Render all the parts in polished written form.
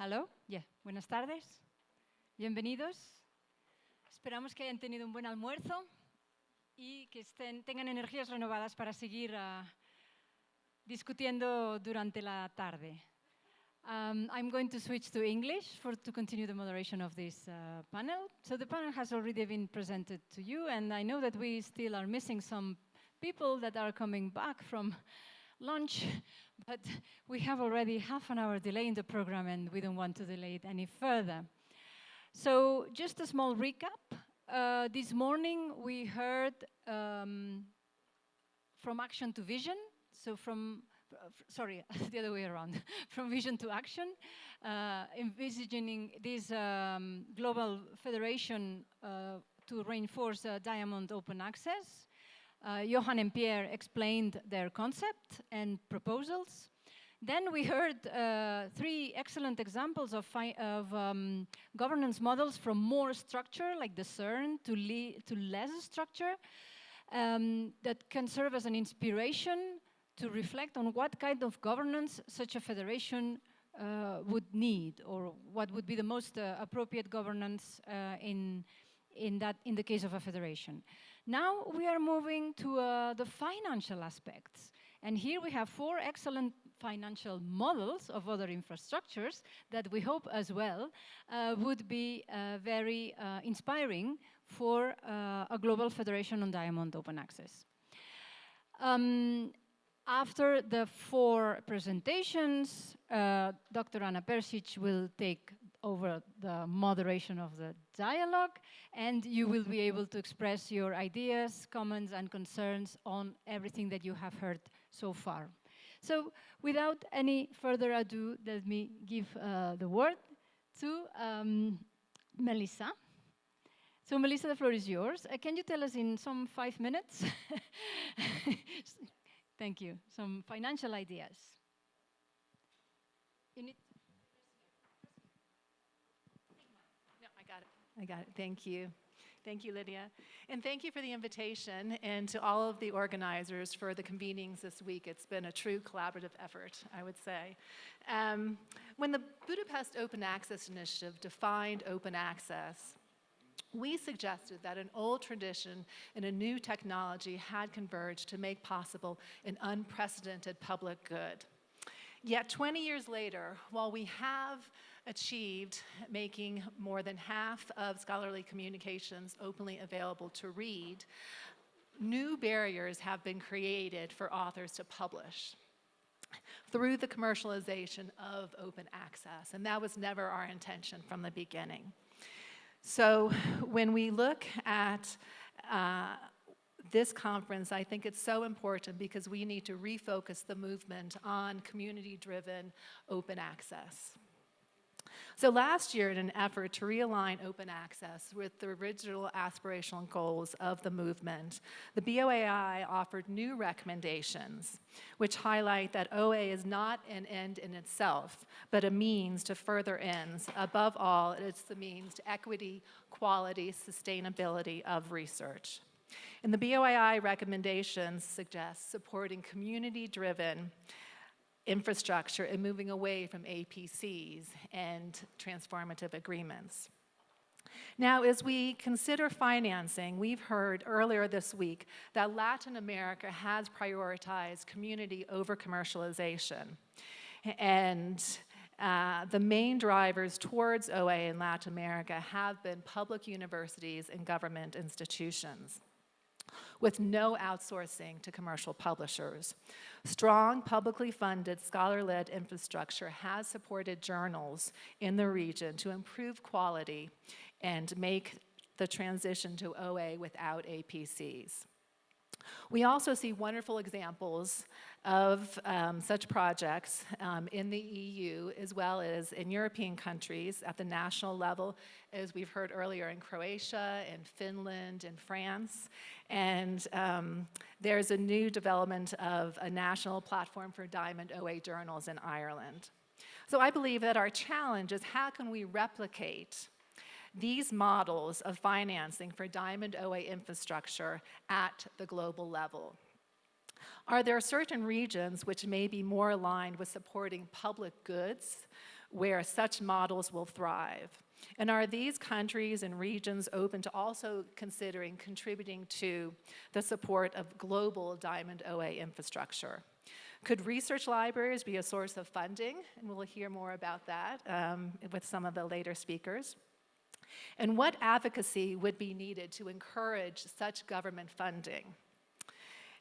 Hello, buenas tardes, bienvenidos. Esperamos que hayan tenido un buen almuerzo y que tengan energías renovadas para seguir discutiendo durante la tarde. I'm going to switch to English to continue the moderation of this panel. So the panel has already been presented to you, and I know that we still are missing some people that are coming back from lunch, but we have already half an hour delay in the program and we don't want to delay it any further. So just a small recap. This morning we heard from action to vision, so sorry, the other way around, from vision to action, envisioning this global federation to reinforce diamond open access. Johan and Pierre explained their concept and proposals. Then we heard three excellent examples of governance models from more structure, like the CERN, to less structure, that can serve as an inspiration to reflect on what kind of governance such a federation would need, or what would be the most appropriate governance in the case of a federation. Now we are moving to the financial aspects. And here we have four excellent financial models of other infrastructures that we hope as well would be very inspiring for a global federation on diamond open access. After the four presentations, Dr. Anna Persic will take over the moderation of the dialogue, and you will be able to express your ideas, comments, and concerns on everything that you have heard so far. So without any further ado, let me give the word to Melissa. So Melissa, the floor is yours. Can you tell us in some 5 minutes? Thank you. Some financial ideas. I got it. Thank you. Thank you, Lidia. And thank you for the invitation, and to all of the organizers for the convenings this week. It's been a true collaborative effort, I would say. When the Budapest Open Access Initiative defined open access, we suggested that an old tradition and a new technology had converged to make possible an unprecedented public good. Yet 20 years later, while we have achieved making more than half of scholarly communications openly available to read, new barriers have been created for authors to publish through the commercialization of open access, and that was never our intention from the beginning. So when we look at this conference, I think it's so important because we need to refocus the movement on community-driven open access. So last year, in an effort to realign open access with the original aspirational goals of the movement, the BOAI offered new recommendations, which highlight that OA is not an end in itself, but a means to further ends. Above all, it's the means to equity, quality, sustainability of research. And the BOAI recommendations suggest supporting community-driven infrastructure and moving away from APCs and transformative agreements. Now, as we consider financing, we've heard earlier this week that Latin America has prioritized community over commercialization. And the main drivers towards OA in Latin America have been public universities and government institutions, with no outsourcing to commercial publishers. Strong, publicly funded, scholar-led infrastructure has supported journals in the region to improve quality and make the transition to OA without APCs. We also see wonderful examples of such projects in the EU, as well as in European countries at the national level, as we've heard earlier, in Croatia, in Finland, in France. And there's a new development of a national platform for Diamond OA journals in Ireland. So I believe that our challenge is, how can we replicate these models of financing for Diamond OA infrastructure at the global level? Are there certain regions which may be more aligned with supporting public goods where such models will thrive? And are these countries and regions open to also considering contributing to the support of global Diamond OA infrastructure? Could research libraries be a source of funding? And we'll hear more about that with some of the later speakers. And what advocacy would be needed to encourage such government funding?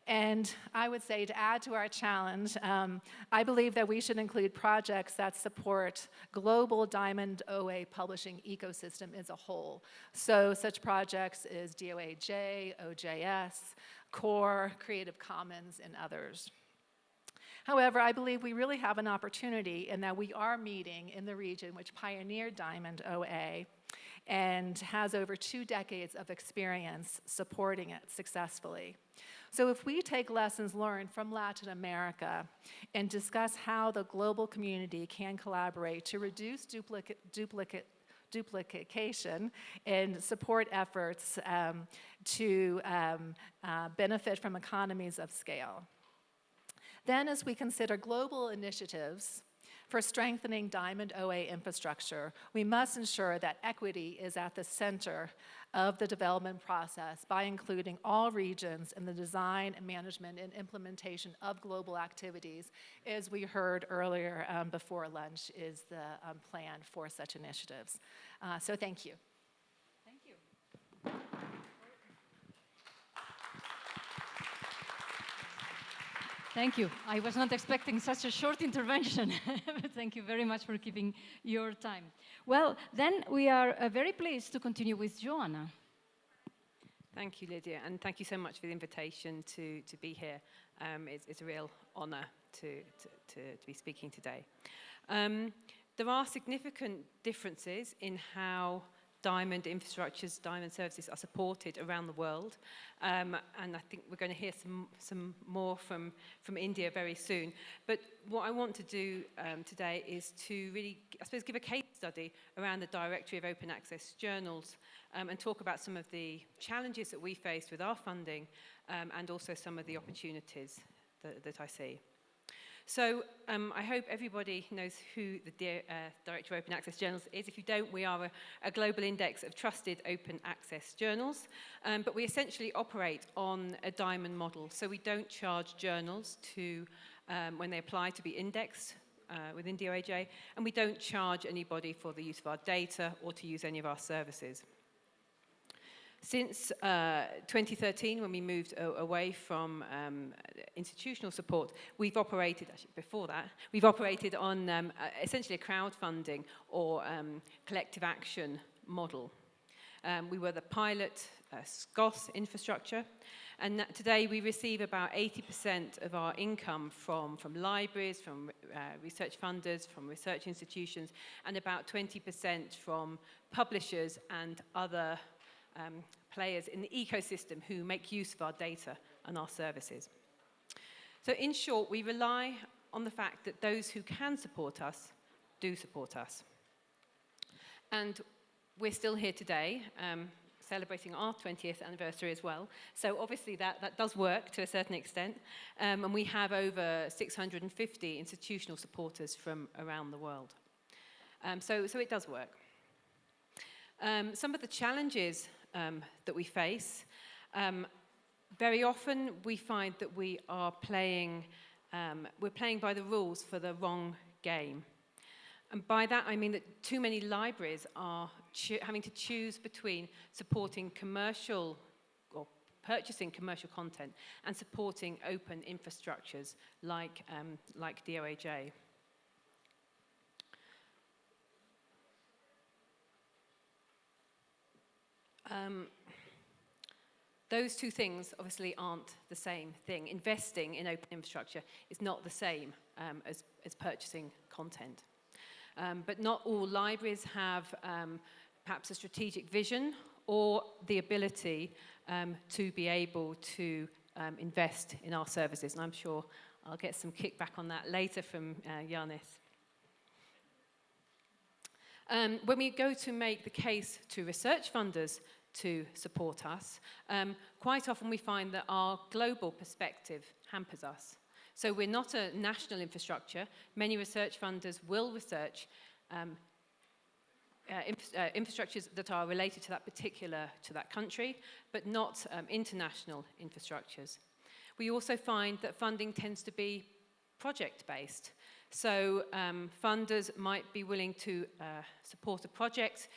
And I would say, to add to our challenge, I believe that we should include projects that support global Diamond OA publishing ecosystem as a whole. So such projects as DOAJ, OJS, CORE, Creative Commons, and others. However, I believe we really have an opportunity in that we are meeting in the region which pioneered Diamond OA and has over 2 decades of experience supporting it successfully. So if we take lessons learned from Latin America and discuss how the global community can collaborate to reduce duplication and support efforts to benefit from economies of scale. Then, as we consider global initiatives for strengthening Diamond OA infrastructure, we must ensure that equity is at the center of the development process by including all regions in the design and management and implementation of global activities, as we heard earlier before lunch is the plan for such initiatives. So thank you. Thank you. Thank you. I was not expecting such a short intervention, but thank you very much for keeping your time. Well, then we are very pleased to continue with Joanna. Thank you, Lidia, and thank you so much for the invitation to be here. It's a real honor to be speaking today. There are significant differences in how Diamond infrastructures, Diamond services are supported around the world. And I think we're going to hear some more from India very soon. But what I want to do today is to really, I suppose, give a case study around the Directory of Open Access Journals and talk about some of the challenges that we faced with our funding and also some of the opportunities that I see. So I hope everybody knows who the Directory of Open Access Journals is. If you don't, we are a global index of trusted open access journals, but we essentially operate on a diamond model. So we don't charge journals to when they apply to be indexed within DOAJ, and we don't charge anybody for the use of our data or to use any of our services. Since 2013, when we moved away from institutional support, we've operated, actually before that, we've operated on essentially a crowdfunding or collective action model. We were the pilot SCOS infrastructure, and today we receive about 80% of our income from libraries, from research funders, from research institutions, and about 20% from publishers and other players in the ecosystem who make use of our data and our services. So in short, we rely on the fact that those who can support us do support us. And we're still here today, celebrating our 20th anniversary as well. So obviously that does work to a certain extent. And we have over 650 institutional supporters from around the world. So it does work. Some of the challenges that we face, very often we find that we're playing by the rules for the wrong game. And by that I mean that too many libraries are having to choose between supporting commercial or purchasing commercial content and supporting open infrastructures like DOAJ. Those two things obviously aren't the same thing. Investing in open infrastructure is not the same as purchasing content. But not all libraries have perhaps a strategic vision or the ability to be able to invest in our services. And I'm sure I'll get some kickback on that later from Giannis. When we go to make the case to research funders to support us, quite often we find that our global perspective hampers us. So we're not a national infrastructure. Many research funders will research infrastructures that are related to that country, but not international infrastructures. We also find that funding tends to be project-based. So funders might be willing to support a project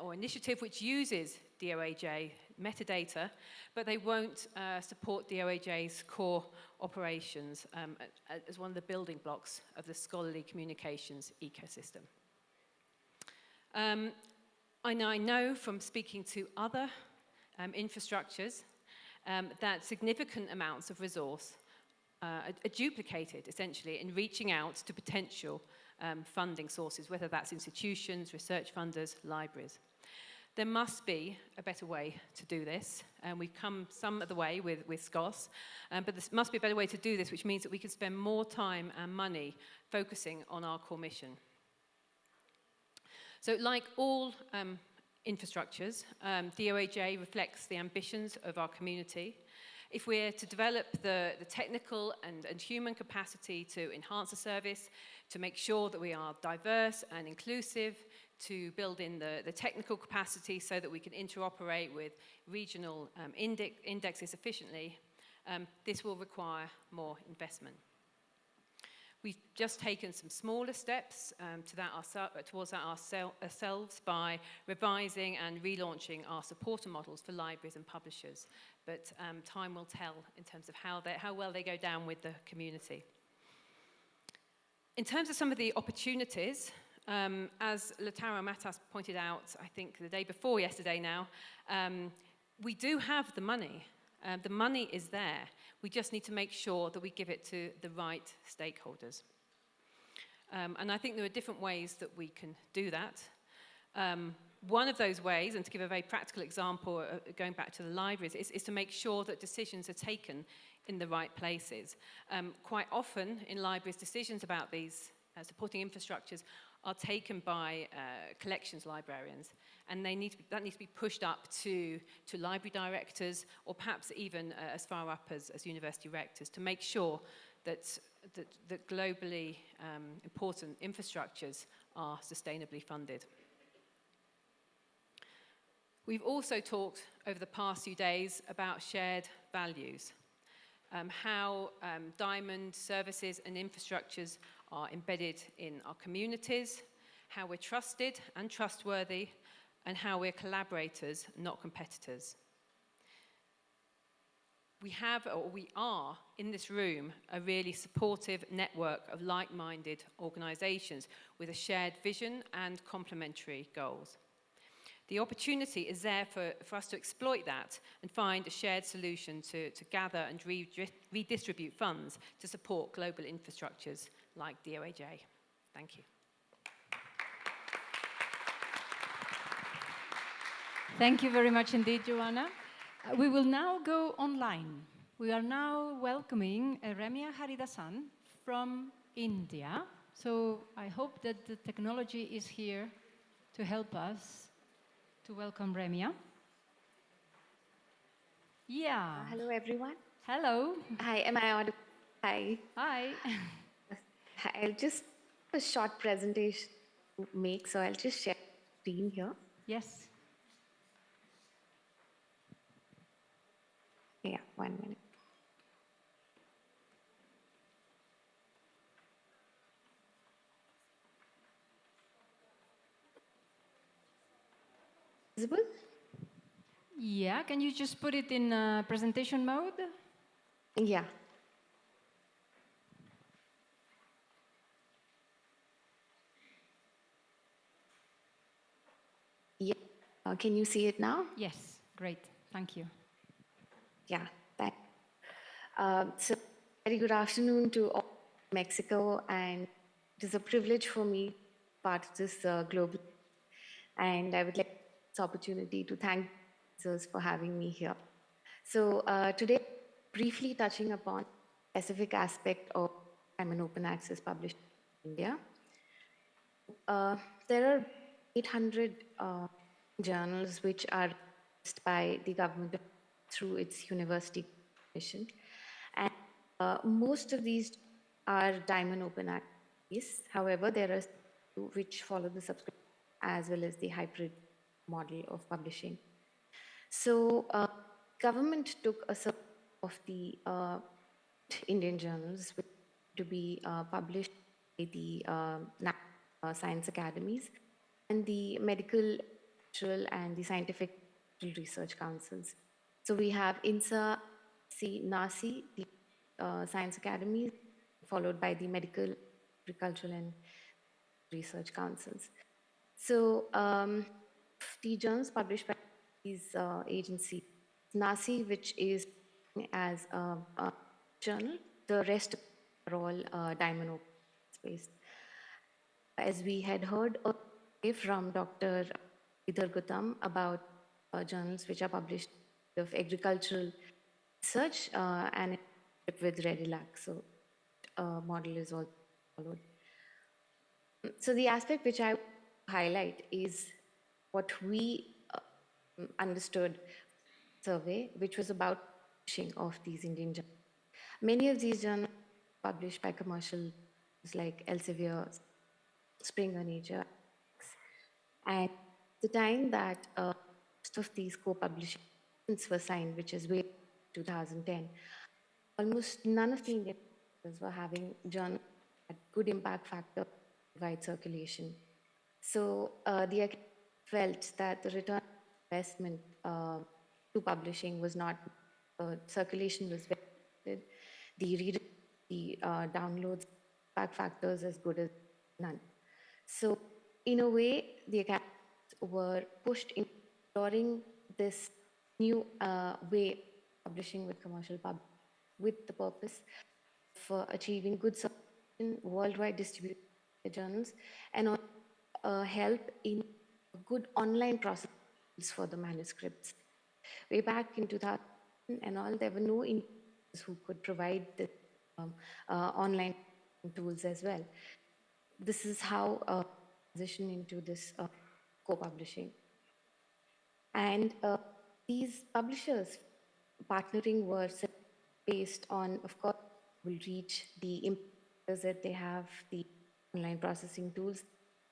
or initiative which uses DOAJ metadata, but they won't support DOAJ's core operations as one of the building blocks of the scholarly communications ecosystem. I know from speaking to other infrastructures that significant amounts of resource are duplicated, essentially, in reaching out to potential funding sources, whether that's institutions, research funders, libraries. There must be a better way to do this, and we've come some of the way with SCOS, but there must be a better way to do this, which means that we can spend more time and money focusing on our core mission. So like all infrastructures, DOAJ reflects the ambitions of our community. If we're to develop the technical and human capacity to enhance the service, to make sure that we are diverse and inclusive, to build in the technical capacity so that we can interoperate with regional indexes efficiently, this will require more investment. We've just taken some smaller steps towards that ourselves by revising and relaunching our supporter models for libraries and publishers. But time will tell in terms of how well they go down with the community. In terms of some of the opportunities, as Lautaro Matas pointed out, I think the day before yesterday now, we do have the money. The money is there. We just need to make sure that we give it to the right stakeholders. And I think there are different ways that we can do that. One of those ways, and to give a very practical example, going back to the libraries, is to make sure that decisions are taken in the right places. Quite often in libraries, decisions about these supporting infrastructures are taken by collections librarians, and that needs to be pushed up to library directors, or perhaps even as far up as university rectors, to make sure that globally important infrastructures are sustainably funded. We've also talked over the past few days about shared values, how diamond services and infrastructures are embedded in our communities, how we're trusted and trustworthy, and how we're collaborators, not competitors. We are in this room a really supportive network of like-minded organizations with a shared vision and complementary goals. The opportunity is there for us to exploit that and find a shared solution to gather and redistribute funds to support global infrastructures like DOAJ. Thank you. Thank you very much indeed, Joanna. We will now go online. We are now welcoming Remya Haridasan from India. So I hope that the technology is here to help us to welcome Remya. Yeah. Hello, everyone. Hello. Hi, am I audible? Hi. Hi. I'll just a short presentation to make, so I'll just share the screen here. Yes. Yeah, 1 minute. Visible? Yeah, can you just put it in presentation mode? Yeah. Yeah. Can you see it now? Yes, great. Thank you. Yeah, that. So, very good afternoon to all Mexico, and it is a privilege for me to be part of this global. And I would like this opportunity to thank users for having me here. So today, briefly touching upon a specific aspect of I'm an open access publisher in India. There are 800 journals which are released by the government through its university mission. And most of these are diamond open access. Yes, however, there are two which follow the subscription as well as the hybrid model of publishing. So, government took a sub of the Indian journals to be published by the science academies and the medical, natural, and the scientific research councils. So we have INSA, NASI, the science academies, followed by the medical, agricultural, and research councils. So the journals published by these agencies, NASI, which is as a journal, the rest are all diamond open space. As we had heard from Dr. Idhar Gautam about journals which are published of agricultural research and with REDILAC. So model is all followed. So the aspect which I highlight is what we understood survey, which was about publishing of these Indian journals. Many of these journals published by commercials like Elsevier, Springer Nature, and the time that most of these co-publishing were signed, which is way 2010, almost none of the Indian journals were having journals at good impact factor, wide circulation. So the felt that the return investment to publishing was not, circulation was very limited, the reader, the downloads, impact factors as good as none. So in a way, the academies were pushed in exploring this new way of publishing with commercial publishing with the purpose for achieving good circulation, worldwide distribution of journals, and help in good online process for the manuscripts. Way back in 2000 and all, there were no individuals who could provide the online tools as well. This is how transition into this co-publishing. And these publishers partnering were based on, of course, will reach the impactors that they have, the online processing tools,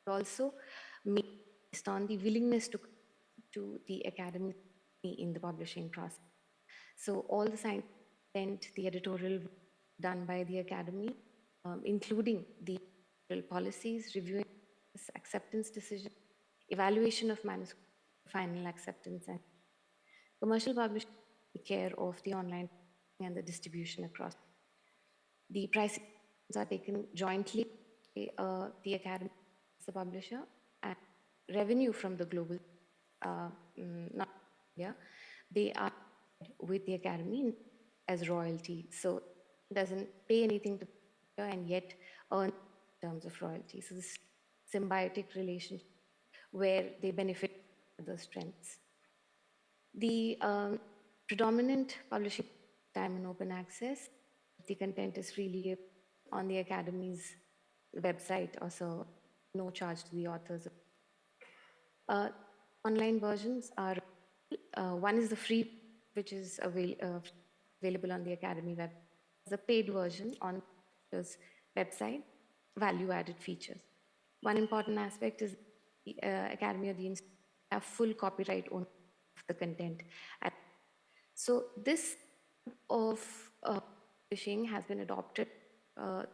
but also based on the willingness to the academy in the publishing process. So all the science content, the editorial done by the academy, including the policies, reviewing acceptance decision, evaluation of manuscript, final acceptance, and commercial publishing take care of the online and the distribution across. The prices are taken jointly by the academy as the publisher, and revenue from the global, not India, they are with the academy as royalty. So it doesn't pay anything to the and yet earn in terms of royalty. So this symbiotic relationship where they benefit the strengths. The predominant publishing time and open access, the content is freely on the academy's website, also no charge to the authors. Online versions are, one is the free, which is available on the academy web. The paid version on the website, value-added features. One important aspect is the academy or the institute have full copyright ownership of the content. So this of publishing has been adopted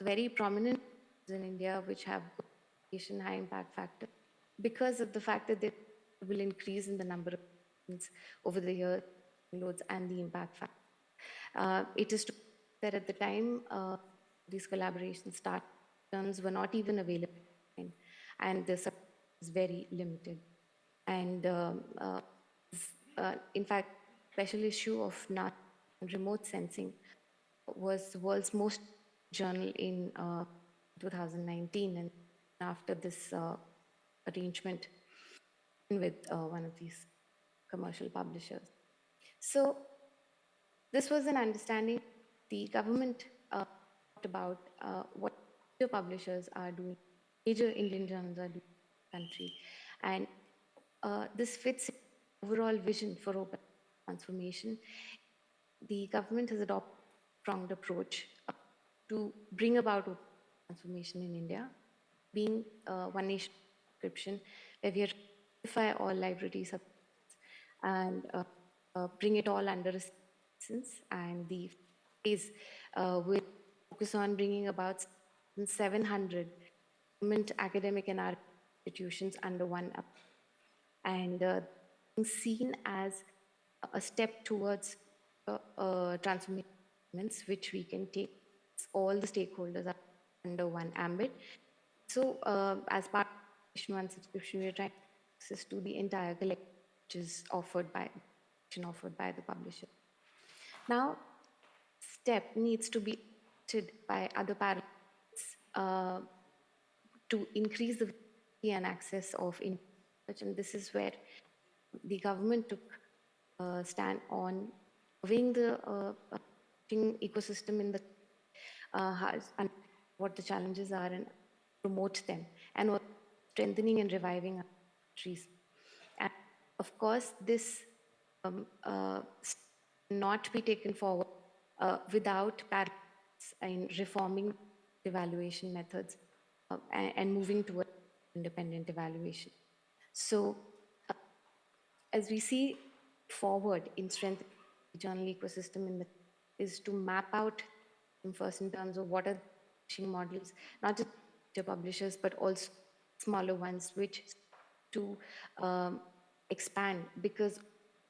very prominent in India, which have high impact factor, because of the fact that they will increase in the number of over the year downloads and the impact factor. It is true that at the time these collaborations started, terms were not even available, and the support is very limited. And in fact, special issue of remote sensing was the world's most journal in 2019, and after this arrangement with one of these commercial publishers. So this was an understanding. The government talked about what major publishers are doing, major Indian journals are doing in the country, and this fits overall vision for open transformation. The government has adopted a pronged approach to bring about open transformation in India, being one nation subscription, where we certify all libraries and bring it all under a license, and the phase will focus on bringing about 700 government, academic, and art institutions under one and being seen as a step towards transformations which we can take all the stakeholders under one ambit. So as part of Mission 1 subscription, we are trying access to the entire collection which is offered by the publisher. Now, step needs to be adopted by other parents to increase the visibility and access of research, and this is where the government took a stand on moving the ecosystem in the and what the challenges are and promote them, and strengthening and reviving our trees. And of course, this not be taken forward without parents in reforming evaluation methods and moving toward independent evaluation. So as we see forward in strengthening the journal ecosystem is to map out first in terms of what are the models, not just the publishers, but also smaller ones, which to expand because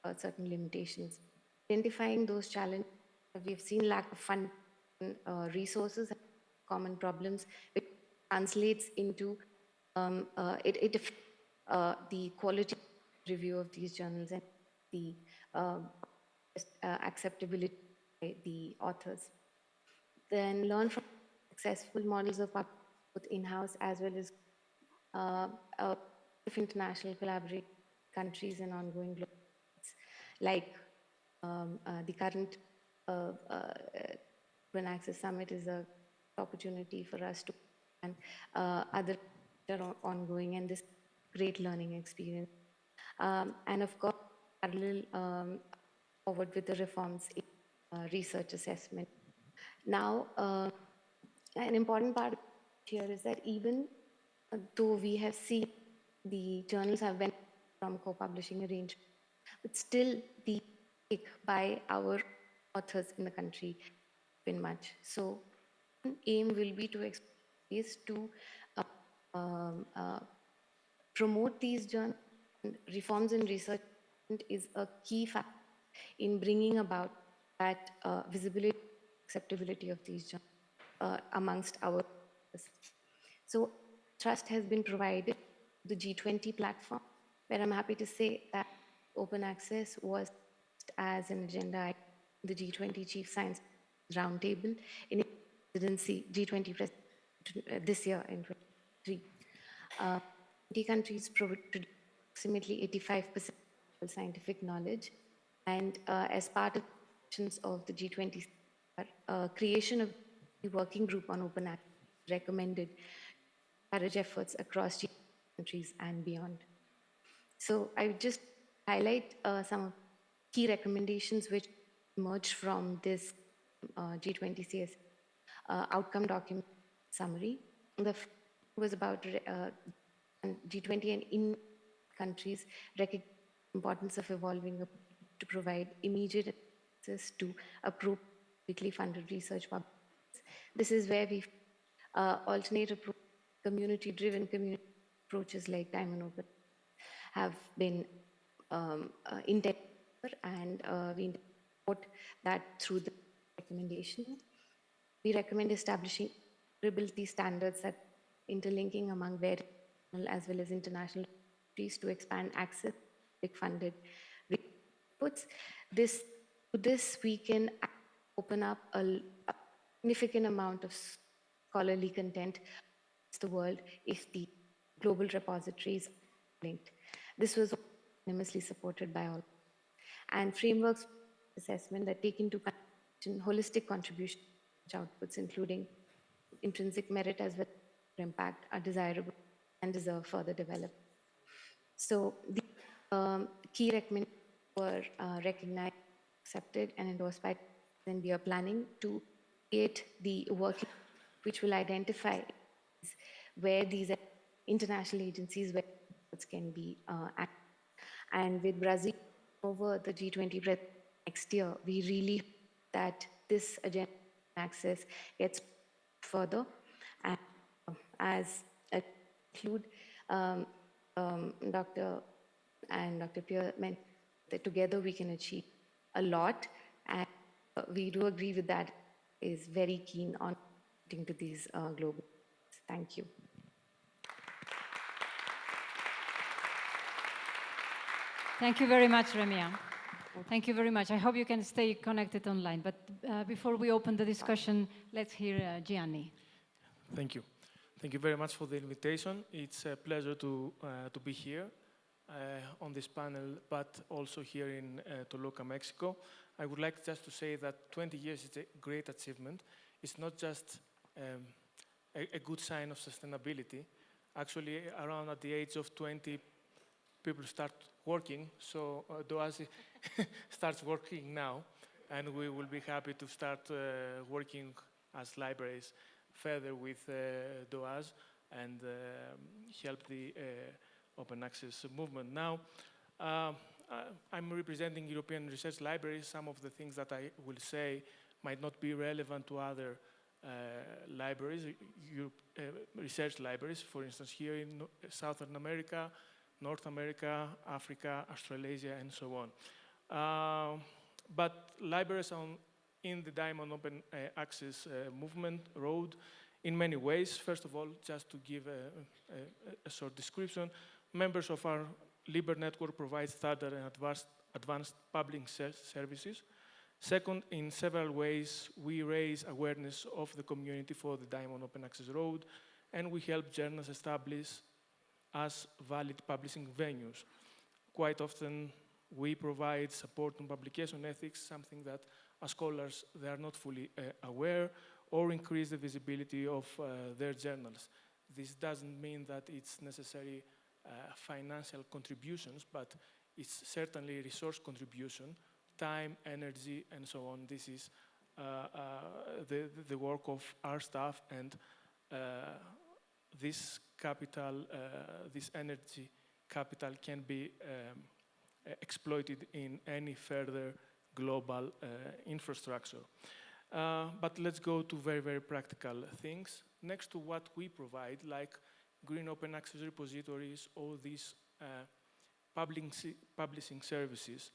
of certain limitations. Identifying those challenges, we've seen lack of fund resources, common problems, which translates into the quality review of these journals and the acceptability by the authors. Then learn from successful models of both in-house as well as of international collaboration countries and ongoing global like the current Open Access Summit is an opportunity for us to and other are ongoing and this great learning experience. And of course, parallel forward with the reforms in research assessment. Now, an important part here is that even though we have seen the journals have went from co-publishing arrangement, but still the take by our authors in the country been much. So aim will be to promote these journals. Reforms in research is a key factor in bringing about that visibility, acceptability of these journals amongst our authors. So trust has been provided the G20 platform, where I'm happy to say that open access was as an agenda item, the G20 Chief Science Roundtable in presidency, G20 this year in 2023. 20 countries provide approximately 85% of scientific knowledge, and as part of the G20 creation of the working group on open access recommended encourage efforts across countries and beyond. So I would just highlight some key recommendations which emerged from this G20 CS outcome document summary. The first was about G20 and in countries recognize the importance of evolving to provide immediate access to appropriately funded research publications. This is where we alternate community-driven approaches like Time and Open have been intended, and we support that through the recommendation. We recommend establishing reliability standards that interlinking among various as well as international trees to expand access to funded reports. This we can open up a significant amount of scholarly content in the world if the global repositories are linked. This was unanimously supported by all. And frameworks assessment that take into consideration holistic contribution outputs, including intrinsic merit as well as impact, are desirable and deserve further development. So the key recommendations were recognized, accepted, and endorsed by, and we are planning to create the working which will identify where these international agencies where can be active. And with Brazil over the G20 next year, we really hope that this agenda access gets further. And as a conclude, Dr. and Dr. Pierre mentioned that together we can achieve a lot, and we do agree with that, is very keen on getting to these global. Thank you. Thank you very much, Remya. Thank you very much. I hope you can stay connected online. But before we open the discussion, let's hear Giannis. Thank you. Thank you very much for the invitation. It's a pleasure to be here on this panel, but also here in Toluca, Mexico. I would like just to say that 20 years is a great achievement. It's not just a good sign of sustainability. Actually, around at the age of 20, people start working, so DOAJ starts working now, and we will be happy to start working as libraries further with DOAJ and help the open access movement. Now, I'm representing European research libraries. Some of the things that I will say might not be relevant to other libraries, research libraries, for instance, here in Southern America, North America, Africa, Australasia, and so on. But libraries in the Diamond Open Access movement road in many ways. First of all, just to give a short description, members of our LIBER network provide standard and advanced public services. Second, in several ways, we raise awareness of the community for the Diamond Open Access Road, and we help journals establish as valid publishing venues. Quite often, we provide support on publication ethics, something that as scholars, they are not fully aware, or increase the visibility of their journals. This doesn't mean that it's necessary financial contributions, but it's certainly resource contribution, time, energy, and so on. This is the work of our staff, and this capital, this energy capital can be exploited in any further global infrastructure. But let's go to very, very practical things. Next to what we provide, like green open access repositories, all these publishing services,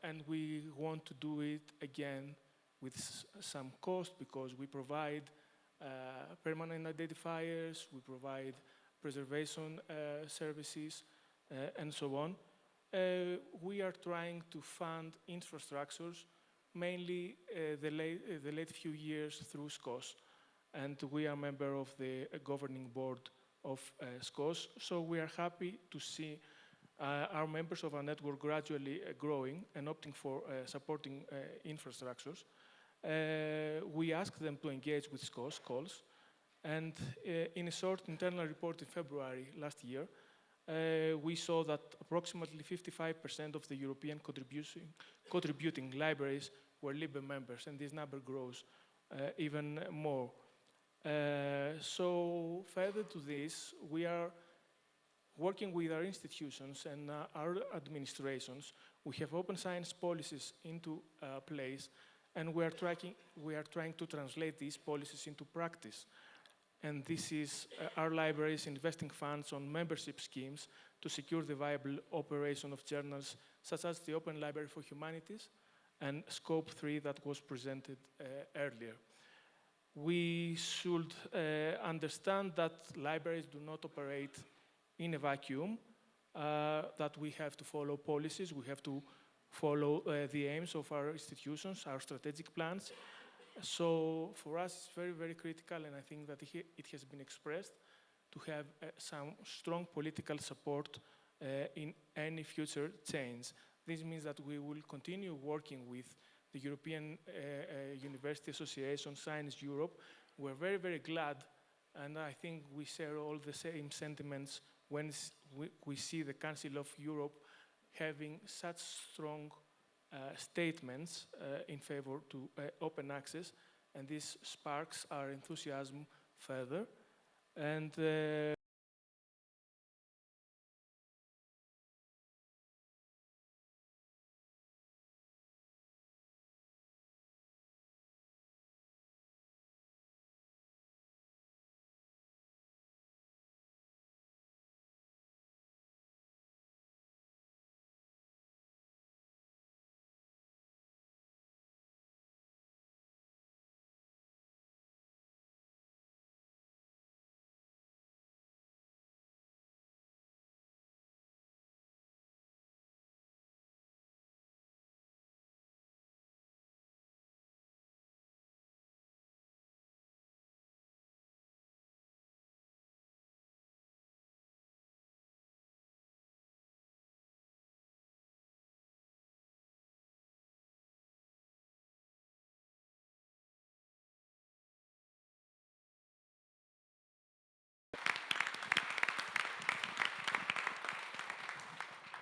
and we want to do it again with some cost, because we provide permanent identifiers, we provide preservation services, and so on. We are trying to fund infrastructures, mainly the late few years through SCOS, and we are a member of the governing board of SCOS, so we are happy to see our members of our network gradually growing and opting for supporting infrastructures. We asked them to engage with SCOS calls, and in a short internal report in February last year, we saw that approximately 55% of the European contributing libraries were LIBER members, and this number grows even more. So further to this, we are working with our institutions and our administrations. We have open science policies into place, and we are trying to translate these policies into practice. And this is our libraries investing funds on membership schemes to secure the viable operation of journals, such as the Open Library for Humanities and Scope 3 that was presented earlier. We should understand that libraries do not operate in a vacuum, that we have to follow policies, we have to follow the aims of our institutions, our strategic plans. So for us, it's very, very critical, and I think that it has been expressed, to have some strong political support in any future change. This means that we will continue working with the European University Association, Science Europe. We're very, very glad, and I think we share all the same sentiments when we see the Council of Europe having such strong statements in favor to open access, and this sparks our enthusiasm further. And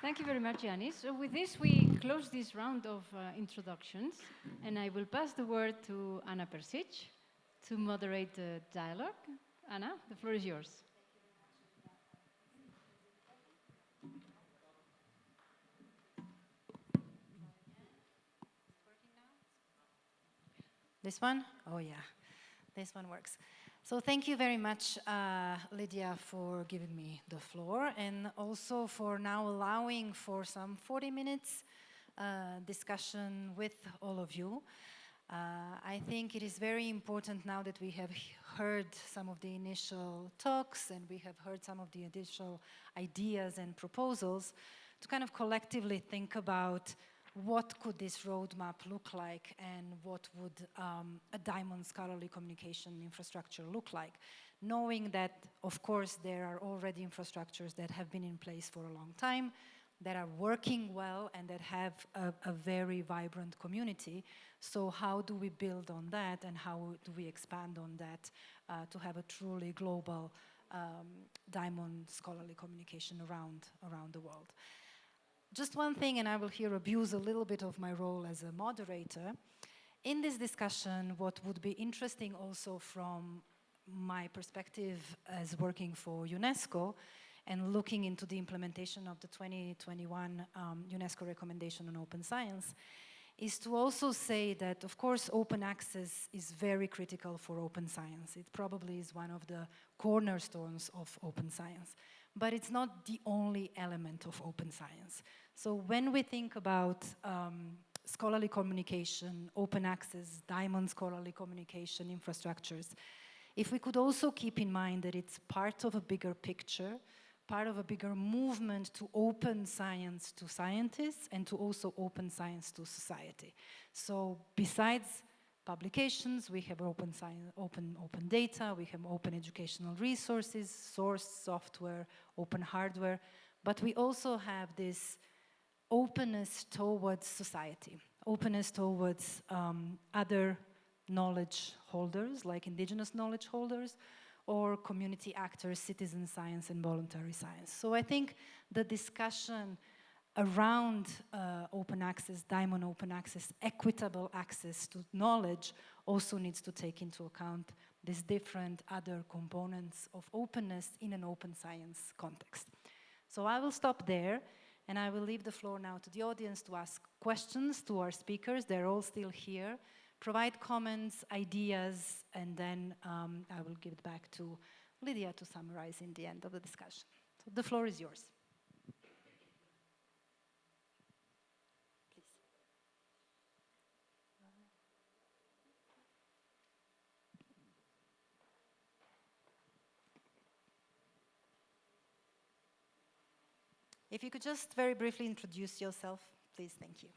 Thank you very much, Giannis. So with this, we close this round of introductions, and I will pass the word to Anna Persic to moderate the dialogue. Anna, the floor is yours. This one? Oh, yeah. This one works. So thank you very much, Lidia, for giving me the floor, and also for now allowing for some 40 minutes discussion with all of you. I think it is very important now that we have heard some of the initial talks and we have heard some of the initial ideas and proposals to kind of collectively think about what could this roadmap look like and what would a diamond scholarly communication infrastructure look like, knowing that, of course, there are already infrastructures that have been in place for a long time, that are working well and that have a very vibrant community. So how do we build on that and how do we expand on that to have a truly global diamond scholarly communication around the world? Just one thing, and I will here abuse a little bit of my role as a moderator. In this discussion, what would be interesting also from my perspective as working for UNESCO and looking into the implementation of the 2021 UNESCO recommendation on open science, is to also say that, of course, open access is very critical for open science. It probably is one of the cornerstones of open science. But it's not the only element of open science. So when we think about scholarly communication, open access, diamond scholarly communication infrastructures, if we could also keep in mind that it's part of a bigger picture, part of a bigger movement to open science to scientists and to also open science to society. So besides publications, we have open science, open data, we have open educational resources, source software, open hardware, but we also have this openness towards society, openness towards other knowledge holders, like indigenous knowledge holders, or community actors, citizen science and voluntary science. So I think the discussion around open access, diamond open access, equitable access to knowledge also needs to take into account these different other components of openness in an open science context. So I will stop there and I will leave the floor now to the audience to ask questions to our speakers. They're all still here. Provide comments, ideas, and then I will give it back to Lidia to summarize in the end of the discussion. So the floor is yours. If you could just very briefly introduce yourself, please, thank you.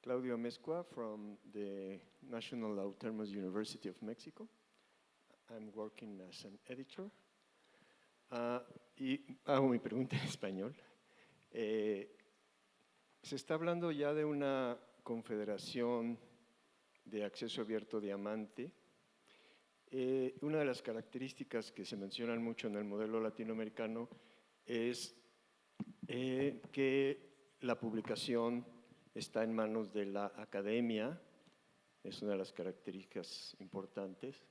Claudio Amezcua from the National Autonomous University of Mexico. I'm working as an editor. Y hago mi pregunta en español. Se está hablando ya de una confederación de acceso abierto diamante. Una de las características que se mencionan mucho en el modelo latinoamericano es que la publicación está en manos de la academia es una de las características importantes.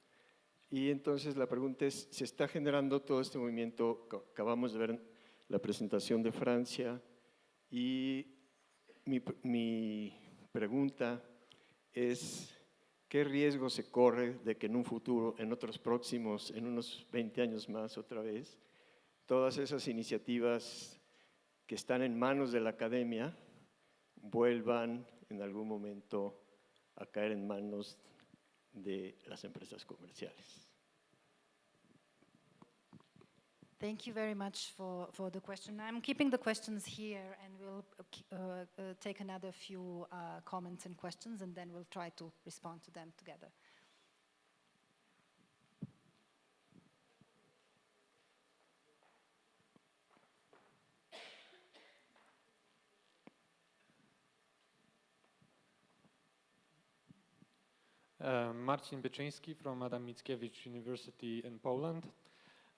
Y entonces la pregunta es, ¿se está generando todo este movimiento? Acabamos de ver la presentación de Francia y mi pregunta es, ¿qué riesgo se corre de que en un futuro, en unos 20 años más otra vez, todas esas iniciativas que están en manos de la academia vuelvan en algún momento a caer en manos de las empresas comerciales? Thank you very much for the question. I'm keeping the questions here, and we'll take another few comments and questions, and then we'll try to respond to them together. Marcin Byczyński from Adam Mickiewicz University in Poland.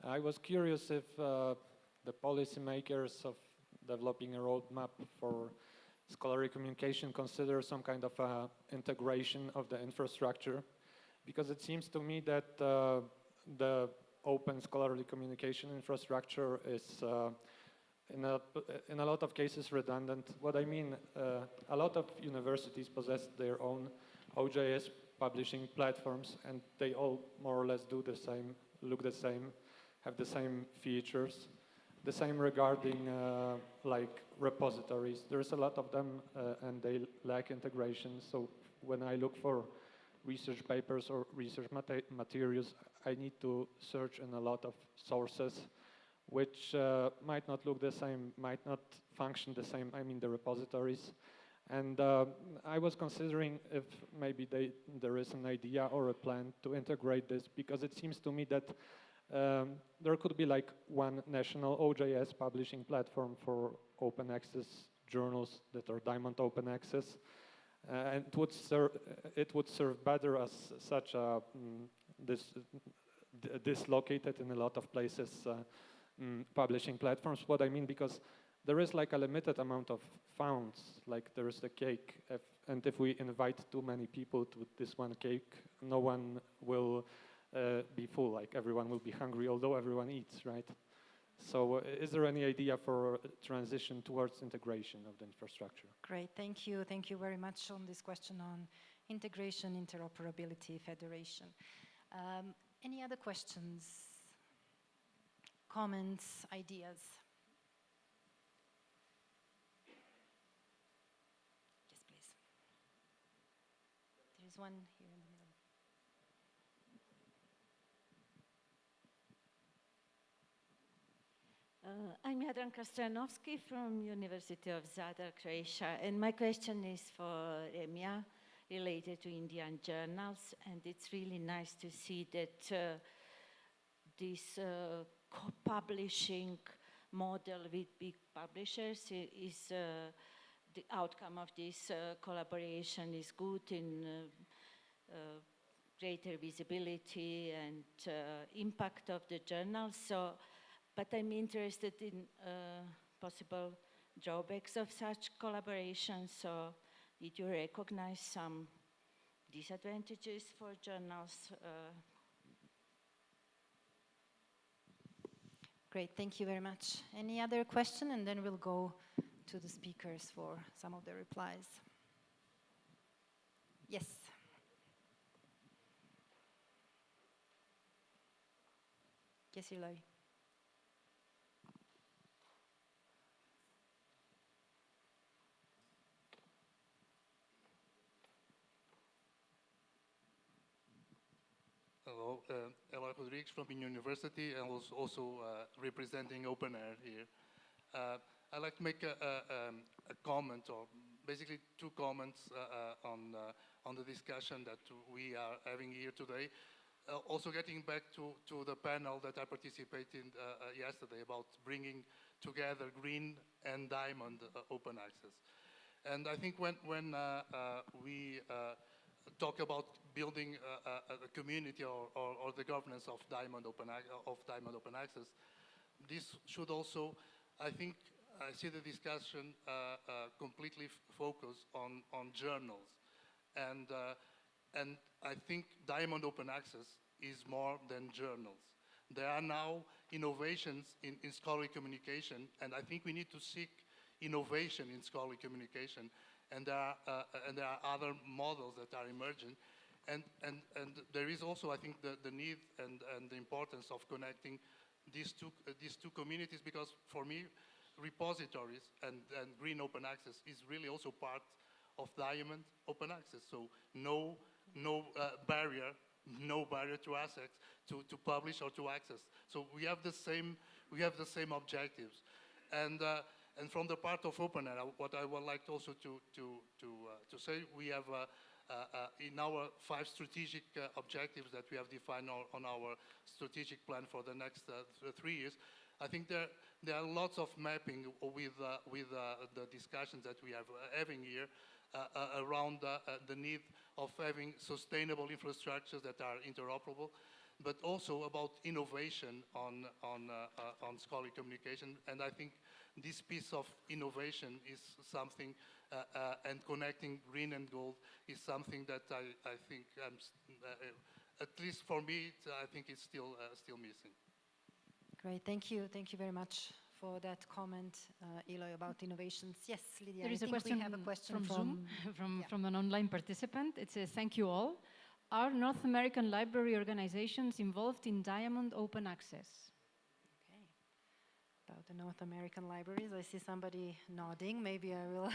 I was curious if the policymakers of developing a roadmap for scholarly communication consider some kind of integration of the infrastructure, because it seems to me that the open scholarly communication infrastructure is in a lot of cases redundant. What I mean, a lot of universities possess their own OJS publishing platforms, and they all more or less do the same, look the same, have the same features. The same regarding like repositories. There's a lot of them and they lack integration. So when I look for research papers or research materials, I need to search in a lot of sources which might not look the same, might not function the same, I mean the repositories. And I was considering if maybe there is an idea or a plan to integrate this, because it seems to me that there could be like one national OJS publishing platform for open access journals that are Diamond Open Access, and it would serve better as such a dislocated in a lot of places publishing platforms. What I mean, because there is like a limited amount of funds, like there is the cake, and if we invite too many people to this one cake, no one will be full, like everyone will be hungry, although everyone eats, right? So is there any idea for transition towards integration of the infrastructure? Great, thank you. Thank you very much on this question on integration, interoperability, federation. Any other questions, comments, ideas? Yes, please. There is one here in the middle. I'm Jadranka Stranowski from University of Zadar, Croatia, and my question is for Remya, related to Indian journals, and it's really nice to see that this co-publishing model with big publishers is the outcome of this collaboration is good in greater visibility and impact of the journal. So. But I'm interested in possible drawbacks of such collaboration. So did you recognize some disadvantages for journals? Great, thank you very much. Any other question? And then we'll go to the speakers for some of the replies. Yes. Yes, Hilary. Hello, Eloy Rodrigues from Union University, and was also representing Open Air here. I'd like to make a comment, or basically two comments on the discussion that we are having here today. Also getting back to the panel that I participated in yesterday about bringing together green and diamond open access. And I think when we talk about building a community or the governance of Diamond Open Access, this should also, I think, I see the discussion completely focused on journals. And And I think Diamond Open Access is more than journals. There are now innovations in scholarly communication, and I think we need to seek innovation in scholarly communication. And there are other models that are emerging. And there is also, I think, the need and the importance of connecting these two communities, because for me, repositories and green open access is really also part of Diamond Open Access. So no barrier to access, to publish or to access. So we have the same objectives. And from the part of open air, what I would like also to say, we have in our 5 strategic objectives that we have defined on our strategic plan for the next 3 years, I think there are lots of mapping with the discussions that we are having here around the need of having sustainable infrastructures that are interoperable, but also about innovation on scholarly communication. And I think this piece of innovation is something, and connecting green and gold is something that I think, at least for me, I think it's still missing. Great, thank you very much for that comment, Eloy, about innovations. Yes, Lidia, There is I a think question, we have a question from Zoom, yeah. from an online participant. It says, thank you all. Are North American library organizations involved in Diamond Open Access? Okay. About the North American libraries, I see somebody nodding. Maybe I will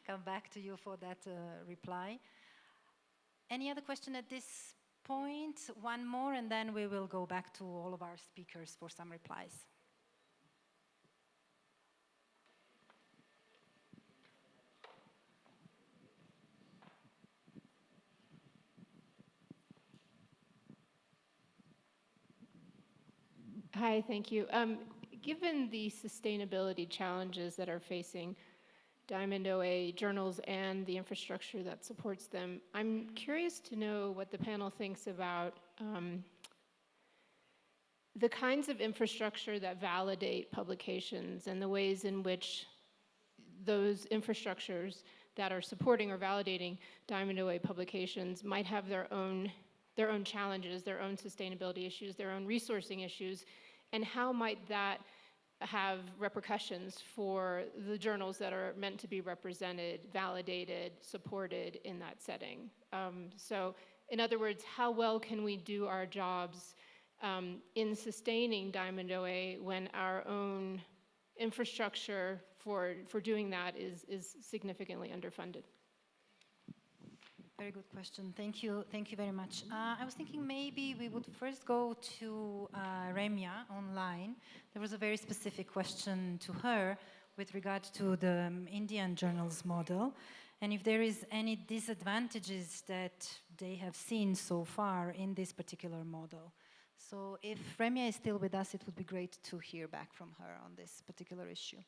come back to you for that reply. Any other question at this point? One more, and then we will go back to all of our speakers for some replies. Hi, thank you. Given the sustainability challenges that are facing Diamond OA journals and the infrastructure that supports them, I'm curious to know what the panel thinks about the kinds of infrastructure that validate publications and the ways in which those infrastructures that are supporting or validating Diamond OA publications might have their own challenges, their own sustainability issues, their own resourcing issues, and how might that have repercussions for the journals that are meant to be represented, validated, supported in that setting. So in other words, how well can we do our jobs in sustaining Diamond OA when our own infrastructure for doing that is significantly underfunded? Very good question. Thank you very much. I was thinking maybe we would first go to Remya online. There was a very specific question to her with regard to the Indian journals model, and if there is any disadvantages that they have seen so far in this particular model. So if Remya is still with us, it would be great to hear back from her on this particular issue.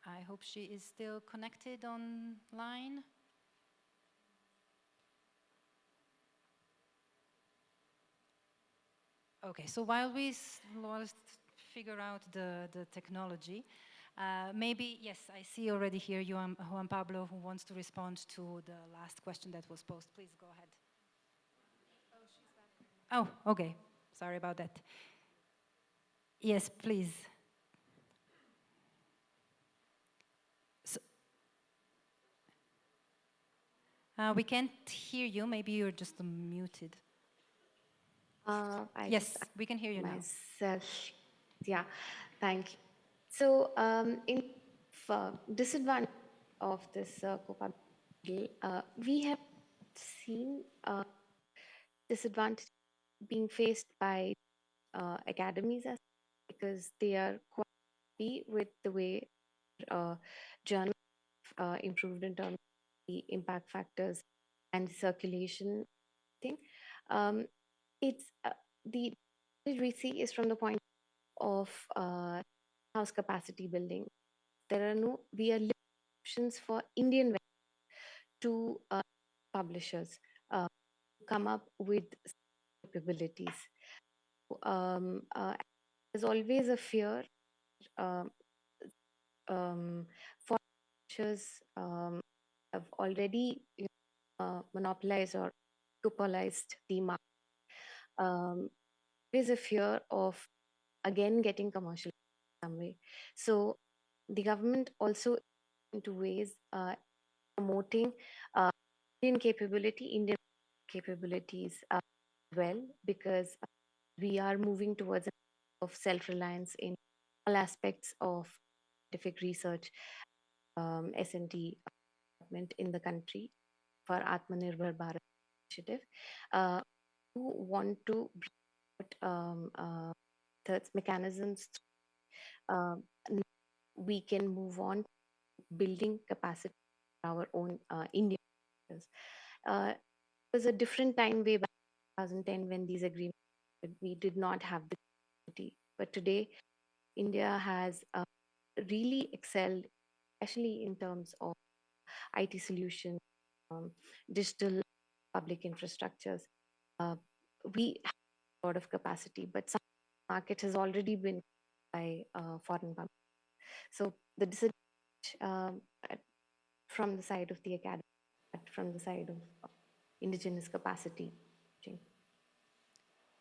I hope she is still connected online. Okay, so while we figure out the technology, maybe, yes, I see already here Juan Pablo, who wants to respond to the last question that was posed. Please go ahead. Oh, she's back. Oh, okay. Sorry about that. Yes, please. We can't hear you. Maybe you're just muted. Yes, we can hear you myself. Yeah, thank you. So, in disadvantage of this co-public model, we have seen disadvantage being faced by academies because they are quite happy with the way journals improved in terms of the impact factors and circulation thing. It's the we see is from the point of house capacity building. There are we are limited options for Indian to publishers to come up with capabilities. There's always a fear foreign publishers have already monopolized or monopolized the market. There is a fear of again getting commercial in some way. So the government also into ways promoting Indian capabilities as well, because we are moving towards a of self-reliance in all aspects of scientific research, S&T development in the country for Atmanirbhar Bharat initiative. Who want to mechanisms we can move on building capacity for our own Indian workers. It was a different time way back in 2010 when these agreements, we did not have the capacity. But today, India has really excelled, especially in terms of IT solutions, digital public infrastructures. We have a lot of capacity, but some market has already been by foreign public. So the disadvantage from the side of the academy, from the side of indigenous capacity.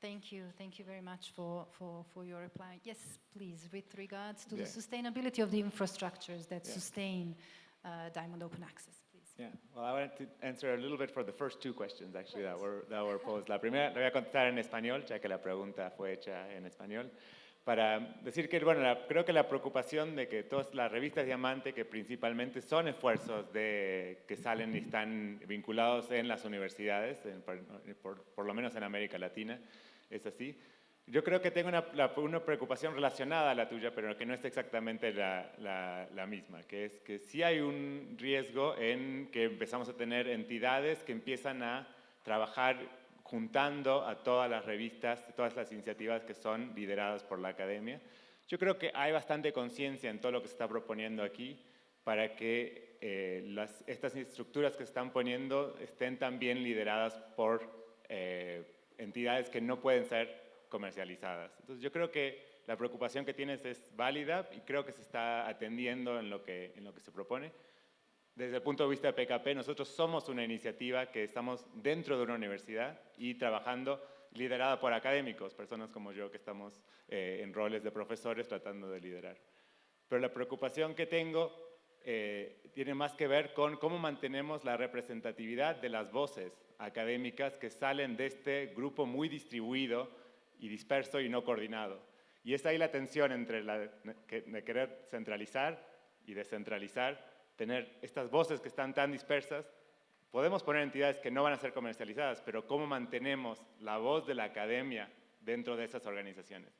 Thank you very much for your reply. Yes, please, with regards to the sustainability of the infrastructures that sustain Diamond Open Access, please. Yeah, well, I wanted to answer a little bit for the first two questions, actually, that were posed. La primera la voy a contestar en español, ya que la pregunta fue hecha en español, para decir que, bueno, creo que la preocupación de que todas las revistas Diamante, que principalmente son esfuerzos que salen y están vinculados en las universidades, por lo menos en América Latina, es así. Yo creo que tengo una preocupación relacionada a la tuya, pero que no es exactamente la misma, que es que sí hay un riesgo en que empezamos a tener entidades que empiezan a trabajar juntando a todas las revistas, todas las iniciativas que son lideradas por la academia. Yo creo que hay bastante conciencia en todo lo que se está proponiendo aquí para que estas estructuras que se están poniendo estén también lideradas por entidades que no pueden ser comercializadas. Entonces yo creo que la preocupación que tienes es válida y creo que se está atendiendo en lo que se propone. Desde el punto de vista de PKP, nosotros somos una iniciativa que estamos dentro de una universidad y trabajando liderada por académicos, personas como yo que estamos en roles de profesores tratando de liderar. Pero la preocupación que tengo tiene más que ver con cómo mantenemos la representatividad de las voces académicas que salen de este grupo muy distribuido y disperso y no coordinado. Y es ahí la tensión entre de querer centralizar y descentralizar, tener estas voces que están tan dispersas. Podemos poner entidades que no van a ser comercializadas, pero ¿cómo mantenemos la voz de la academia dentro de esas organizaciones?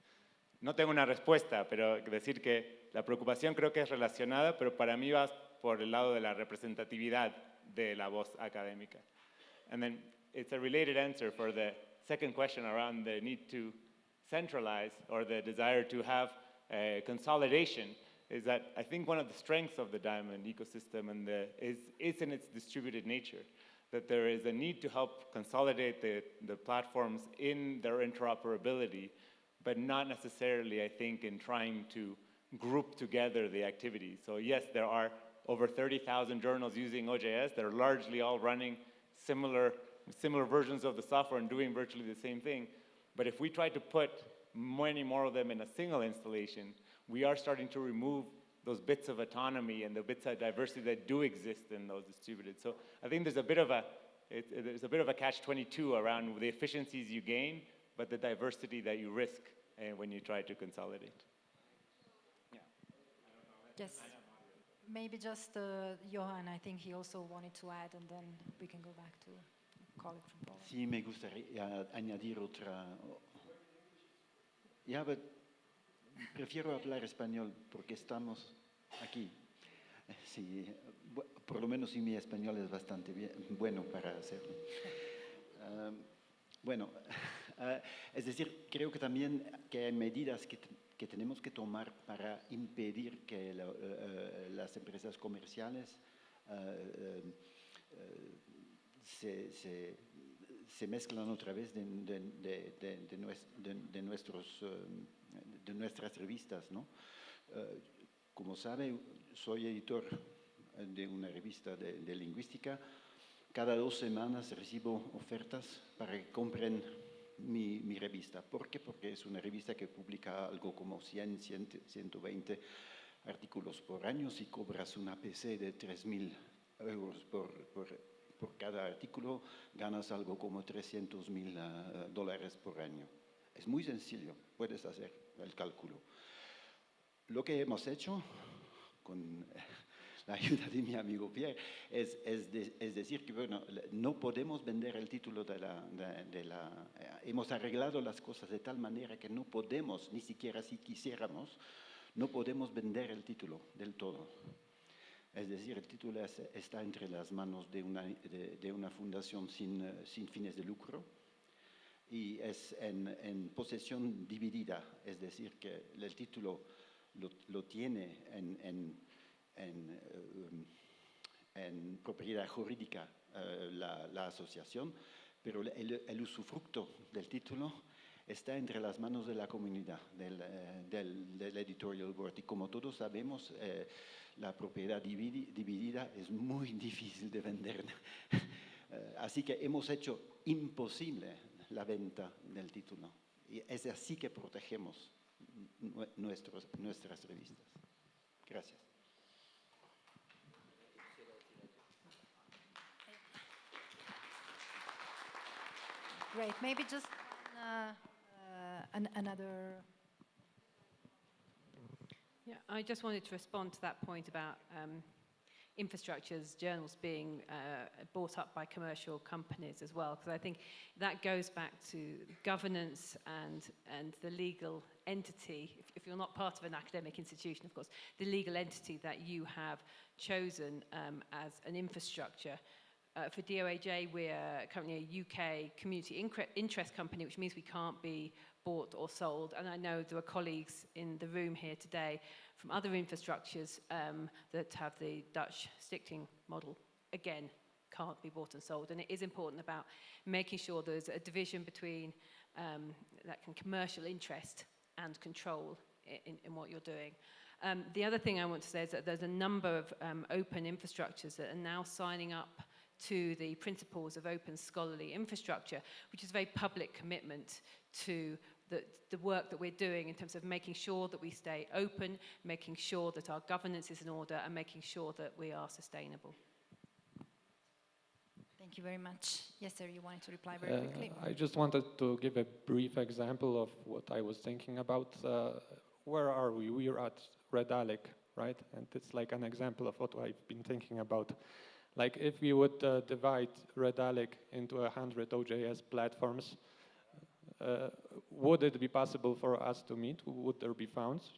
No tengo una respuesta, pero decir que la preocupación creo que es relacionada, pero para mí va por el lado de la representatividad de la voz académica. And then it's a related answer for the second question around the need to centralize or the desire to have consolidation, is that I think one of the strengths of the Diamond ecosystem is in its distributed nature, that there is a need to help consolidate the platforms in their interoperability, but not necessarily, I think, in trying to group together the activities. So yes, there are over 30,000 journals using OJS. They're largely all running similar versions of the software and doing virtually the same thing. But if we try to put many more of them in a single installation, we are starting to remove those bits of autonomy and the bits of diversity that do exist in those distributed. So I think there's a bit of a catch-22 around the efficiencies you gain, but the diversity that you risk when you try to consolidate. Yeah. Yes. Maybe just Johanna, I think he also wanted to add, and then we can go back to a colleague from Poland. Sí, me gustaría añadir otra. Ya, pero prefiero hablar español porque estamos aquí. Sí, por lo menos si mi español es bastante bueno para hacerlo. Bueno, es decir, creo que también que hay medidas que tenemos que tomar para impedir que las empresas comerciales se mezclan otra vez de nuestras revistas, ¿no? Como sabe, soy editor de una revista de lingüística. Cada 2 semanas recibo ofertas para que compren mi revista. ¿Por qué? Porque es una revista que publica algo como 120 artículos por año. Si cobras una PC de 3.000 euros por cada artículo, ganas algo como $300.000 por año. Es muy sencillo, puedes hacer el cálculo. Lo que hemos hecho con la ayuda de mi amigo Pierre es decir que bueno, no podemos vender el título hemos arreglado las cosas de tal manera que no podemos, ni siquiera si quisiéramos, no podemos vender el título del todo. Es decir, el título está entre las manos de una fundación sin fines de lucro y es en posesión dividida, es decir, que el título lo tiene en propiedad jurídica la asociación, pero el usufructo del título está entre las manos de la comunidad, del editorial board. Y como todos sabemos, la propiedad dividida es muy difícil de vender. Así que hemos hecho imposible la venta del título. Y es así que protegemos nuestras revistas. Gracias. Great. Maybe just another. Yeah, I just wanted to respond to that point about infrastructures, journals being bought up by commercial companies as well, because I think that goes back to governance and the legal entity, if you're not part of an academic institution, of course, the legal entity that you have chosen as an infrastructure. For DOAJ, we're currently a UK community interest company, which means we can't be bought or sold. And I know there are colleagues in the room here today from other infrastructures that have the Dutch stichting model. Again, can't be bought and sold. And it is important about making sure there's a division between that commercial interest and control in what you're doing. The other thing I want to say is that there's a number of open infrastructures that are now signing up to the principles of open scholarly infrastructure, which is a very public commitment to the work that we're doing in terms of making sure that we stay open, making sure that our governance is in order, and making sure that we are sustainable. Thank you very much. Yes, sir, you wanted to reply very quickly. I just wanted to give a brief example of what I was thinking about. Where are we? We are at Red Alec, right? And it's like an example of what I've been thinking about. Like if we would divide Red Alec into 100 OJS platforms, would it be possible for us to meet? Would there be funds?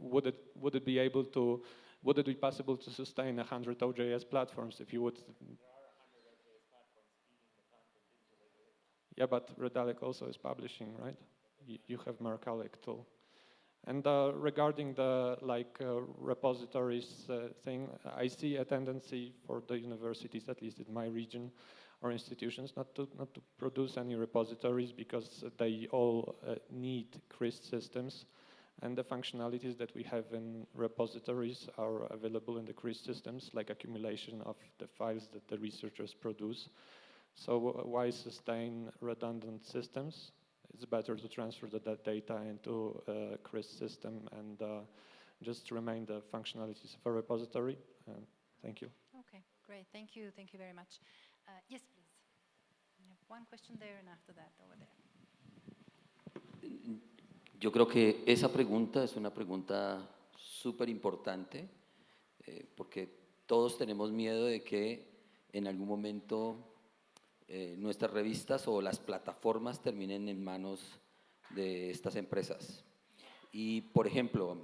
Would it be possible to sustain 100 OJS platforms if you would? Yeah, but Red Alec also is publishing, right? You have Merck Alec too. And regarding the repositories thing, I see a tendency for the universities, at least in my region, or institutions, not to produce any repositories because they all need CRIS systems, and the functionalities that we have in repositories are available in the CRIS systems, like accumulation of the files that the researchers produce. So why sustain redundant systems? It's better to transfer that data into a CRIS system and just remain the functionalities of a repository. Thank you. Okay, great. Thank you very much. Yes, please. We have one question there and after that over there. Yo creo que esa pregunta es una pregunta súper importante porque todos tenemos miedo de que en algún momento nuestras revistas o las plataformas terminen en manos de estas empresas. Y, por ejemplo,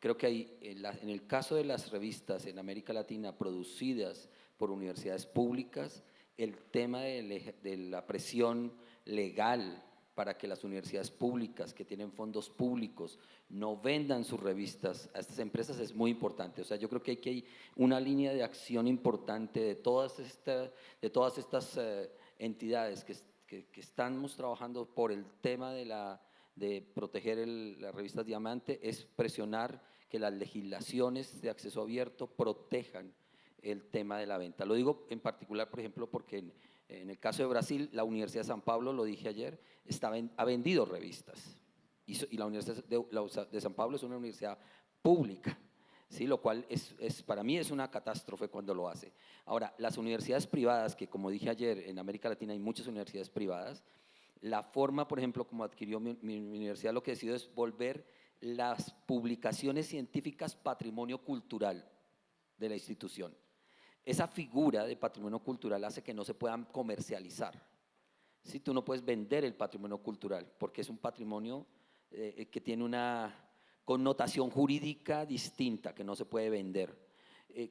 creo que hay, en el caso de las revistas en América Latina producidas por universidades públicas, el tema de la presión legal para que las universidades públicas que tienen fondos públicos no vendan sus revistas a estas empresas es muy importante. O sea, yo creo que hay una línea de acción importante de todas estas entidades que estamos trabajando por el tema de proteger las revistas Diamante, es presionar que las legislaciones de acceso abierto protejan el tema de la venta. Lo digo en particular, por ejemplo, porque en el caso de Brasil, la Universidad de San Pablo, lo dije ayer, ha vendido revistas. Y la Universidad de San Pablo es una universidad pública, ¿sí? Lo cual para mí es una catástrofe cuando lo hace. Ahora, las universidades privadas, que como dije ayer, en América Latina hay muchas universidades privadas, la forma, por ejemplo, como adquirió mi universidad, lo que decidió es volver las publicaciones científicas patrimonio cultural de la institución. Esa figura de patrimonio cultural hace que no se puedan comercializar. ¿Sí? Tú no puedes vender el patrimonio cultural porque es un patrimonio que tiene una connotación jurídica distinta, que no se puede vender.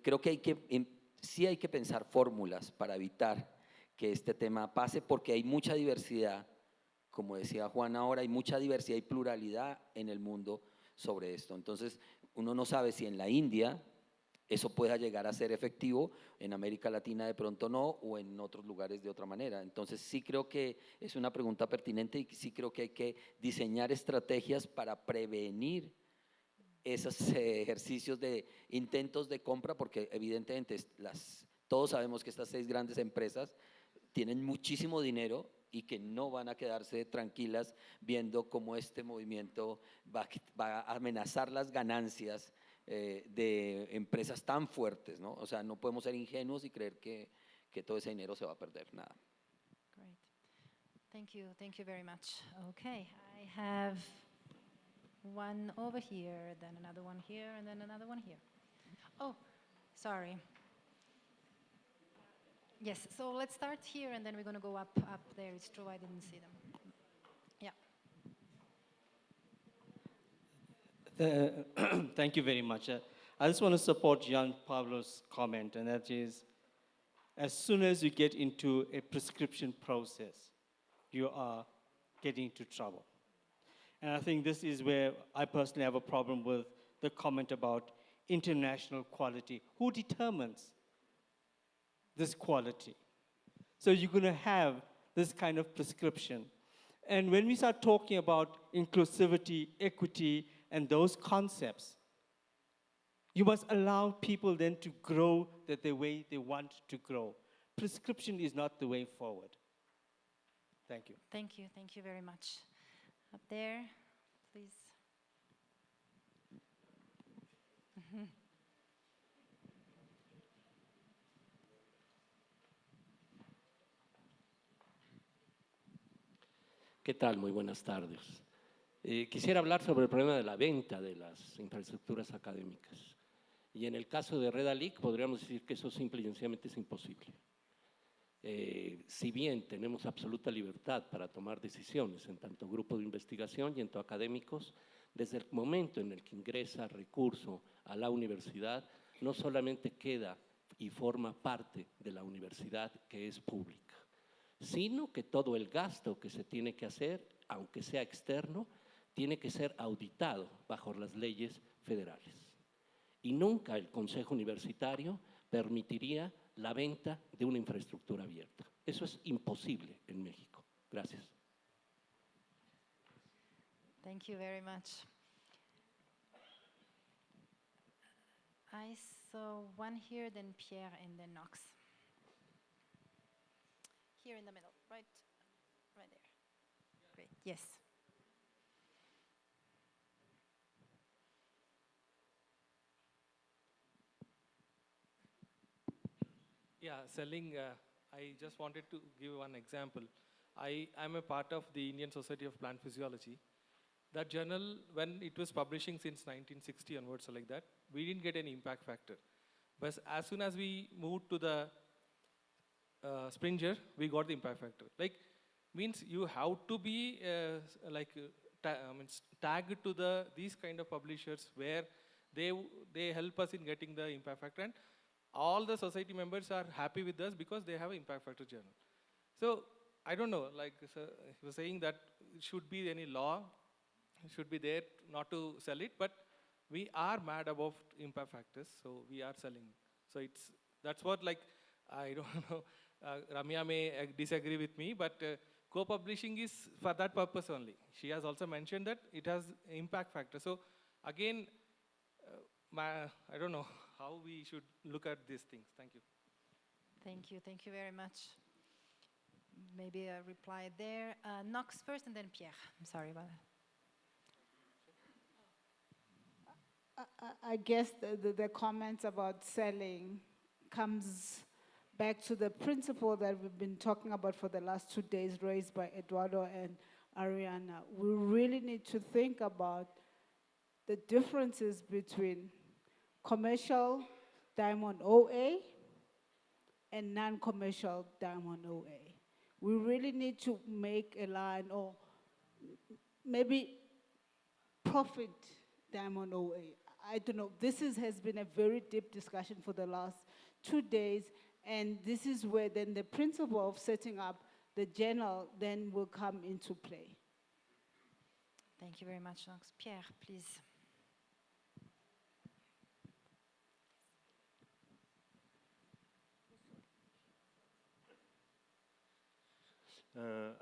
Creo que sí hay que pensar fórmulas para evitar que este tema pase, porque hay mucha diversidad, como decía Juan ahora, hay mucha diversidad y pluralidad en el mundo sobre esto. Entonces, uno no sabe si en la India eso pueda llegar a ser efectivo, en América Latina de pronto no, o en otros lugares de otra manera. Entonces sí creo que es una pregunta pertinente y sí creo que hay que diseñar estrategias para prevenir esos ejercicios de intentos de compra, porque evidentemente todos sabemos que estas 6 grandes empresas tienen muchísimo dinero y que no van a quedarse tranquilas viendo cómo este movimiento va a amenazar las ganancias de empresas tan fuertes, ¿no? O sea, no podemos ser ingenuos y creer que todo ese dinero se va a perder, nada. Great. Thank you very much. Okay, I have one over here, then another one here, and then another one here. Oh, sorry. Yes, so let's start here, and then we're going to go up there. It's true, I didn't see them. Yeah. Thank you very much. I just want to support Gian Pablo's comment, and that is, as soon as you get into a prescription process, you are getting into trouble. And I think this is where I personally have a problem with the comment about international quality. Who determines this quality? So you're going to have this kind of prescription. And when we start talking about inclusivity, equity, and those concepts, you must allow people then to grow the way they want to grow. Prescription is not the way forward. Thank you. Thank you very much. Up there, please. ¿Qué tal? Muy buenas tardes. Quisiera hablar sobre el problema de la venta de las infraestructuras académicas. Y en el caso de Red Alic podríamos decir que eso simple y sencillamente es imposible. Si bien tenemos absoluta libertad para tomar decisiones en tanto grupo de investigación y en tanto académicos, desde el momento en el que ingresa recurso a la universidad, no solamente queda y forma parte de la universidad que es pública, sino que todo el gasto que se tiene que hacer, aunque sea externo, tiene que ser auditado bajo las leyes federales. Y nunca el Consejo Universitario permitiría la venta de una infraestructura abierta. Eso es imposible en México. Gracias. Thank you very much. I saw one here, then Pierre, and then Knox. Here in the middle, right there. Great, yes. Yeah, selling, I just wanted to give one example. I'm a part of the Indian Society of Plant Physiology. That journal, when it was publishing since 1960 onwards, so like that, we didn't get any impact factor. But as soon as we moved to the Springer, we got the impact factor. Like, means you have to be tagged to these kind of publishers where they help us in getting the impact factor, and all the society members are happy with us because they have an impact factor journal. So I don't know, like he was saying that it should be any law, it should be there not to sell it, but we are mad about impact factors, so we are selling. So that's what, like, I don't know, Remya may disagree with me, but co-publishing is for that purpose only. She has also mentioned that it has impact factor. So again, I don't know how we should look at these things. Thank you. Thank you very much. Maybe a reply there. Knox first and then Pierre. I'm sorry about that. I guess the comments about selling comes back to the principle that we've been talking about for the last 2 days, raised by Eduardo and Ariana. We really need to think about the differences between commercial diamond OA and non-commercial diamond OA. We really need to make a line, or maybe profit diamond OA. I don't know. This has been a very deep discussion for the last 2 days, and this is where then the principle of setting up the journal then will come into play. Thank you very much, Knox. Pierre, please.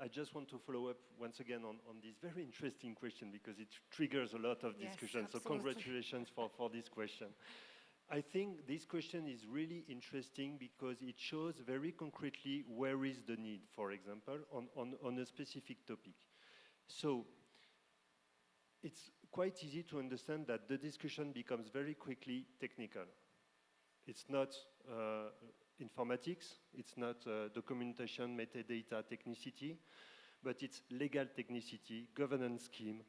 I just want to follow up once again on this very interesting question, because it triggers a lot of discussion. Yes, so congratulations for this question. I think this question is really interesting because it shows very concretely where is the need, for example, on a specific topic. So it's quite easy to understand that the discussion becomes very quickly technical. It's not informatics, it's not documentation, metadata technicity, but it's legal technicity, governance scheme,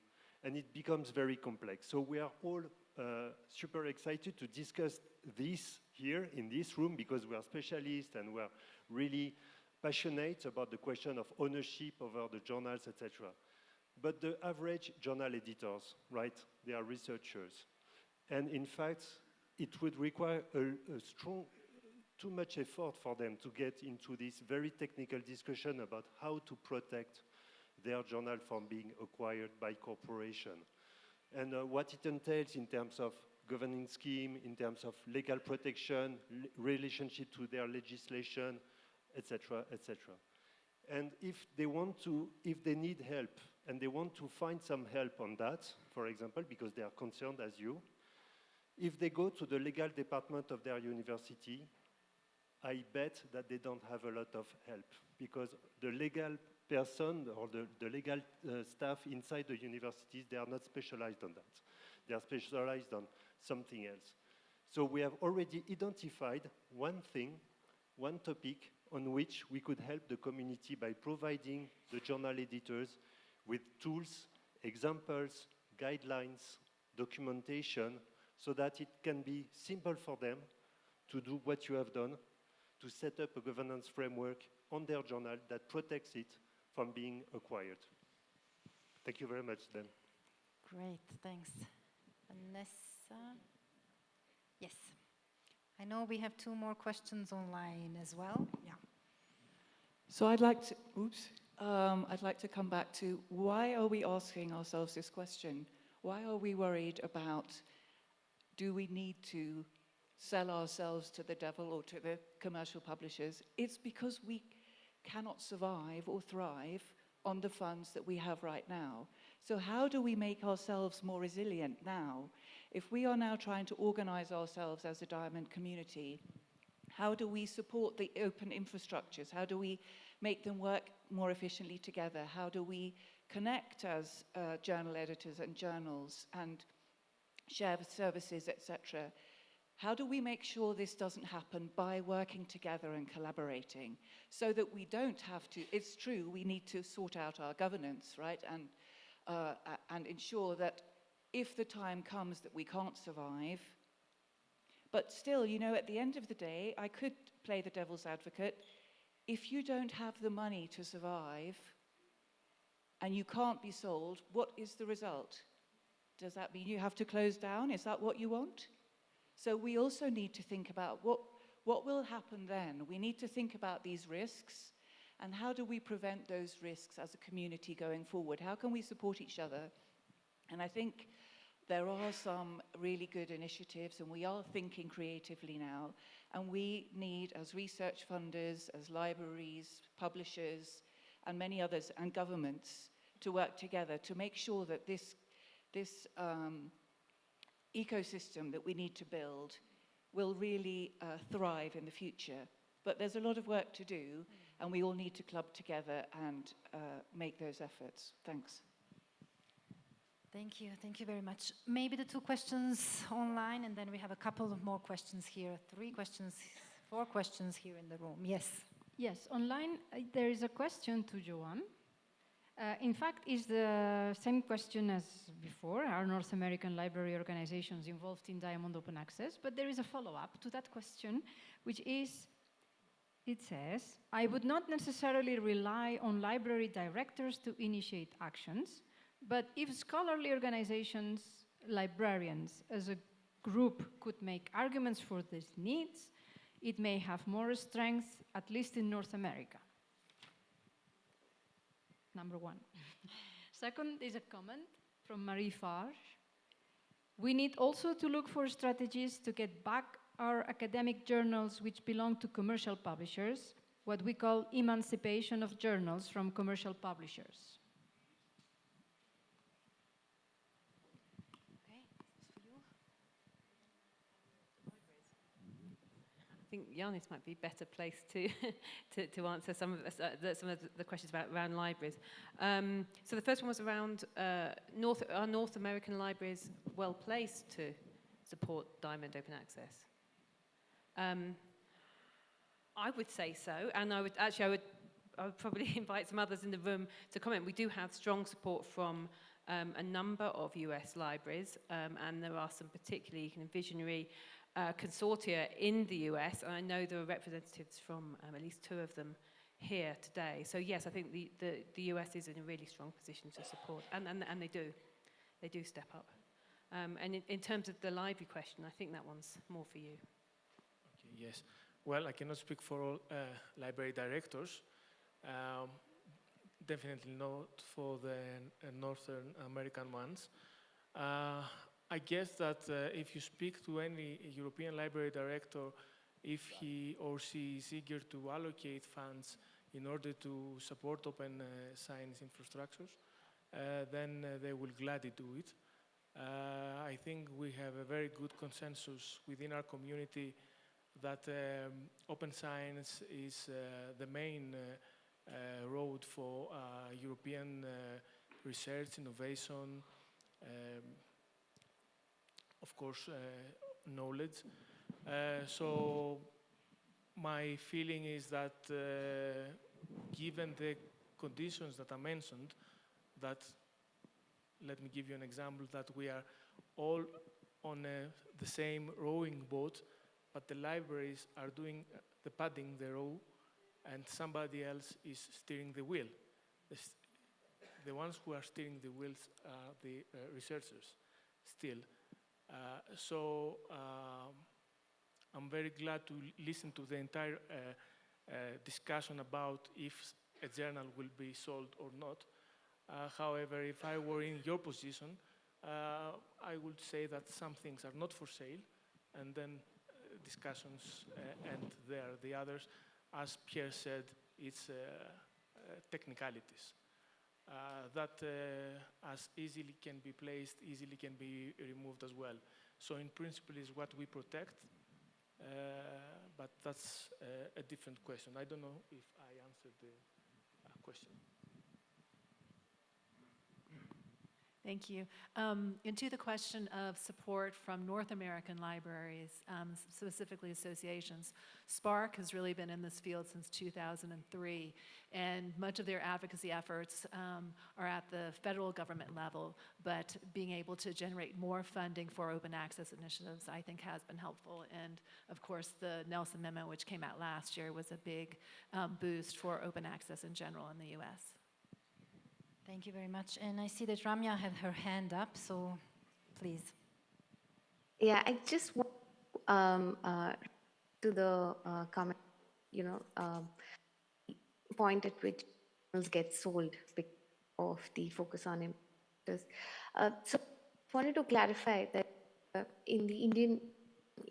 and it becomes very complex. So we are all super excited to discuss this here in this room because we are specialists and we are really passionate about the question of ownership over the journals, etc. But the average journal editors, right, they are researchers. And in fact, it would require too much effort for them to get into this very technical discussion about how to protect their journal from being acquired by corporation. And what it entails in terms of governing scheme, in terms of legal protection, relationship to their legislation, etc., etc. And if they need help, and they want to find some help on that, for example, because they are concerned as you, if they go to the legal department of their university, I bet that they don't have a lot of help, because the legal person or the legal staff inside the universities, they are not specialized on that. They are specialized on something else. So we have already identified one thing, one topic on which we could help the community by providing the journal editors with tools, examples, guidelines, documentation, so that it can be simple for them to do what you have done, to set up a governance framework on their journal that protects it from being acquired. Thank you very much, Dan. Great, thanks. Vanessa? Yes. I know we have 2 more questions online as well. Yeah. So I'd like to come back to, why are we asking ourselves this question? Why are we worried about, do we need to sell ourselves to the devil or to the commercial publishers? It's because we cannot survive or thrive on the funds that we have right now. So how do we make ourselves more resilient now? If we are now trying to organize ourselves as a diamond community, how do we support the open infrastructures? How do we make them work more efficiently together? How do we connect as journal editors and journals and share services, etc.? How do we make sure this doesn't happen by working together and collaborating so that we don't have to, it's true, we need to sort out our governance, right? And ensure that if the time comes that we can't survive, but still, you know, at the end of the day, I could play the devil's advocate. If you don't have the money to survive and you can't be sold, what is the result? Does that mean you have to close down? Is that what you want? So we also need to think about what will happen then. We need to think about these risks and how do we prevent those risks as a community going forward? How can we support each other? And I think there are some really good initiatives and we are thinking creatively now. And we need, as research funders, as libraries, publishers, and many others, and governments, to work together to make sure that this ecosystem that we need to build will really thrive in the future. But there's a lot of work to do, and we all need to club together and make those efforts. Thanks. Thank you very much. Maybe the 2 questions online, and then we have a couple of more questions here. 3 questions, 4 questions here in the room. Yes. Yes, online there is a question to Joanna. In fact, it's the same question as before. Are North American library organizations involved in Diamond Open Access? But there is a follow-up to that question, which is, it says, I would not necessarily rely on library directors to initiate actions, but if scholarly organizations, librarians as a group could make arguments for these needs, it may have more strength, at least in North America. Number 1. Second is a comment from Marie Farge. We need also to look for strategies to get back our academic journals which belong to commercial publishers, what we call emancipation of journals from commercial publishers. I think Giannis might be better placed to answer some of the questions around libraries. So the first one was around are North American libraries well placed to support Diamond Open Access? I would say so, and I would probably invite some others in the room to comment. We do have strong support from a number of US libraries, and there are some particularly kind of visionary consortia in the US, and I know there are representatives from at least 2 of them here today. So yes, I think the US is in a really strong position to support, and they do step up. And in terms of the library question, I think that one's more for you. Okay, yes. Well, I cannot speak for all library directors. Definitely not for the Northern American ones. I guess that if you speak to any European library director, if he or she is eager to allocate funds in order to support open science infrastructures, then they will gladly do it. I think we have a very good consensus within our community that open science is the main road for European research, innovation, of course, knowledge. So my feeling is that given the conditions that I mentioned, that, let me give you an example, that we are all on the same rowing boat, but the libraries are doing the paddling the row, and somebody else is steering the wheel. The ones who are steering the wheels are the researchers still. So I'm very glad to listen to the entire discussion about if a journal will be sold or not. However, if I were in your position, I would say that some things are not for sale, and then discussions end there. The others, as Pierre said, it's technicalities. That as easily can be placed, easily can be removed as well. So in principle is what we protect, but that's a different question. I don't know if I answered the question. Thank you. Into the question of support from North American libraries, specifically associations, SPARC has really been in this field since 2003, and much of their advocacy efforts are at the federal government level, but being able to generate more funding for open access initiatives, I think, has been helpful. And of course, the Nelson Memo, which came out last year, was a big boost for open access in general in the US. Thank you very much. And I see that Remya had her hand up, so please. Yeah, I just want to the comment, point at which journals get sold because of the focus on investors. So I wanted to clarify that in the Indian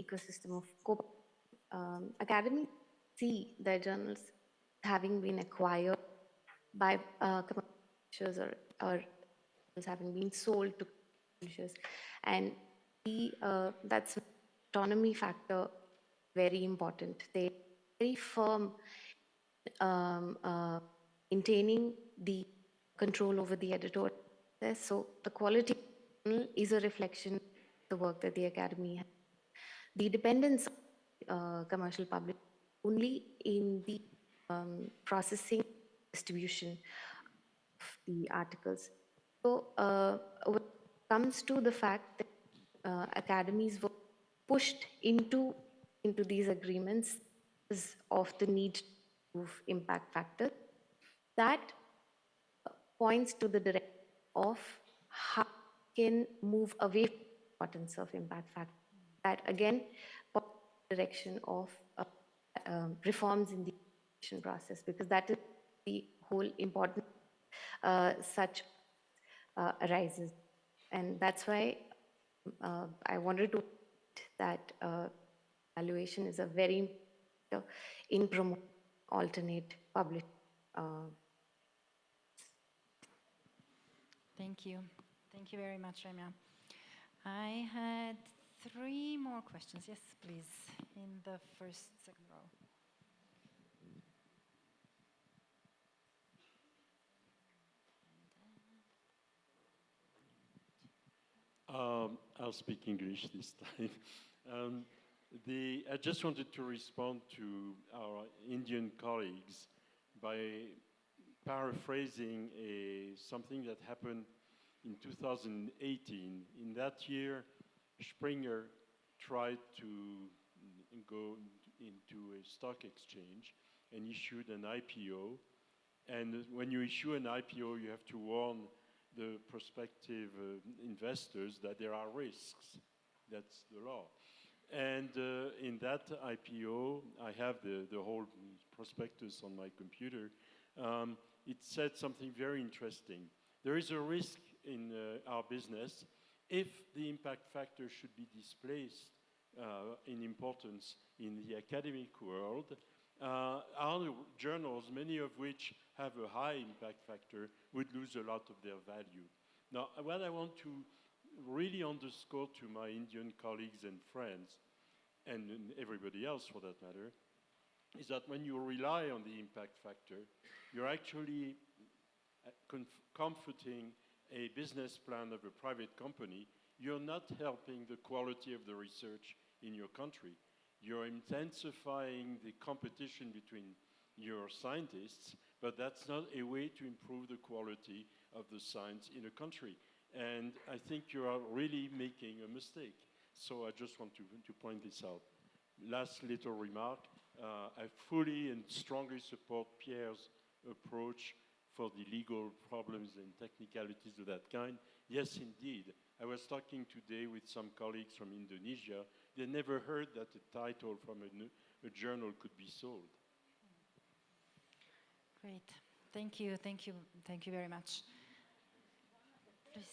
ecosystem of academics see their journals having been acquired by or having been sold to publishers, and that's autonomy factor very important. They're very firm maintaining the control over the editorial process. So the quality is a reflection of the work that the Academy has. The dependence of commercial public only in the processing, distribution of the articles. So when it comes to the fact that academies were pushed into these agreements because of the need to prove impact factor, that points to the direction of how we can move away from the importance of impact factor. That again points to the direction of reforms in the education process, because that is the whole important such arises. And that's why I wanted to that evaluation is a very in promote alternate public. Thank you. Thank you very much, Remya. I had 3 more questions. Yes, please, in the second row. I'll speak English this time. I just wanted to respond to our Indian colleagues by paraphrasing something that happened in 2018. In that year, Springer tried to go into a stock exchange and issued an IPO. And when you issue an IPO, you have to warn the prospective investors that there are risks. That's the law. And in that IPO, I have the whole prospectus on my computer. It said something very interesting. There is a risk in our business if the impact factor should be displaced in importance in the academic world. Our journals, many of which have a high impact factor, would lose a lot of their value. Now, what I want to really underscore to my Indian colleagues and friends, and everybody else for that matter, is that when you rely on the impact factor, you're actually comforting a business plan of a private company. You're not helping the quality of the research in your country. You're intensifying the competition between your scientists, but that's not a way to improve the quality of the science in a country. And I think you are really making a mistake. So I just want to point this out. Last little remark, I fully and strongly support Pierre's approach for the legal problems and technicalities of that kind. Yes, indeed. I was talking today with some colleagues from Indonesia. They never heard that a title from a journal could be sold. Great. Thank you. Thank you. Thank you very much. Please.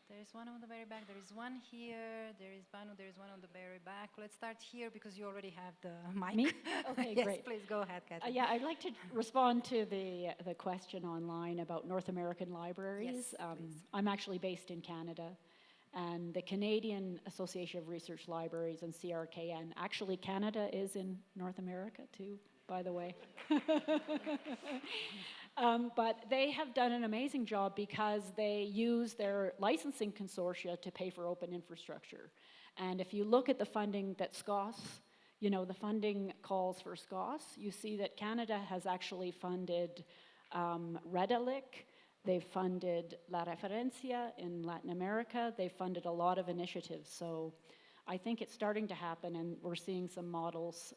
There's one on the very back. There is one here. There is Banu. There is one on the very back. Let's start here because you already have the mic. Me? Okay, yes, great. please go ahead, Kathy. Yeah, I'd like to respond to the question online about North American libraries. Yes, please. I'm actually based in Canada, and the Canadian Association of Research Libraries and CRKN, actually Canada is in North America too, by the way. But they have done an amazing job because they use their licensing consortia to pay for open infrastructure. And if you look at the funding that SCOS, you know, the funding calls for SCOS, you see that Canada has actually funded Redalic, they've funded La Referencia in Latin America, they've funded a lot of initiatives. So I think it's starting to happen, and we're seeing some models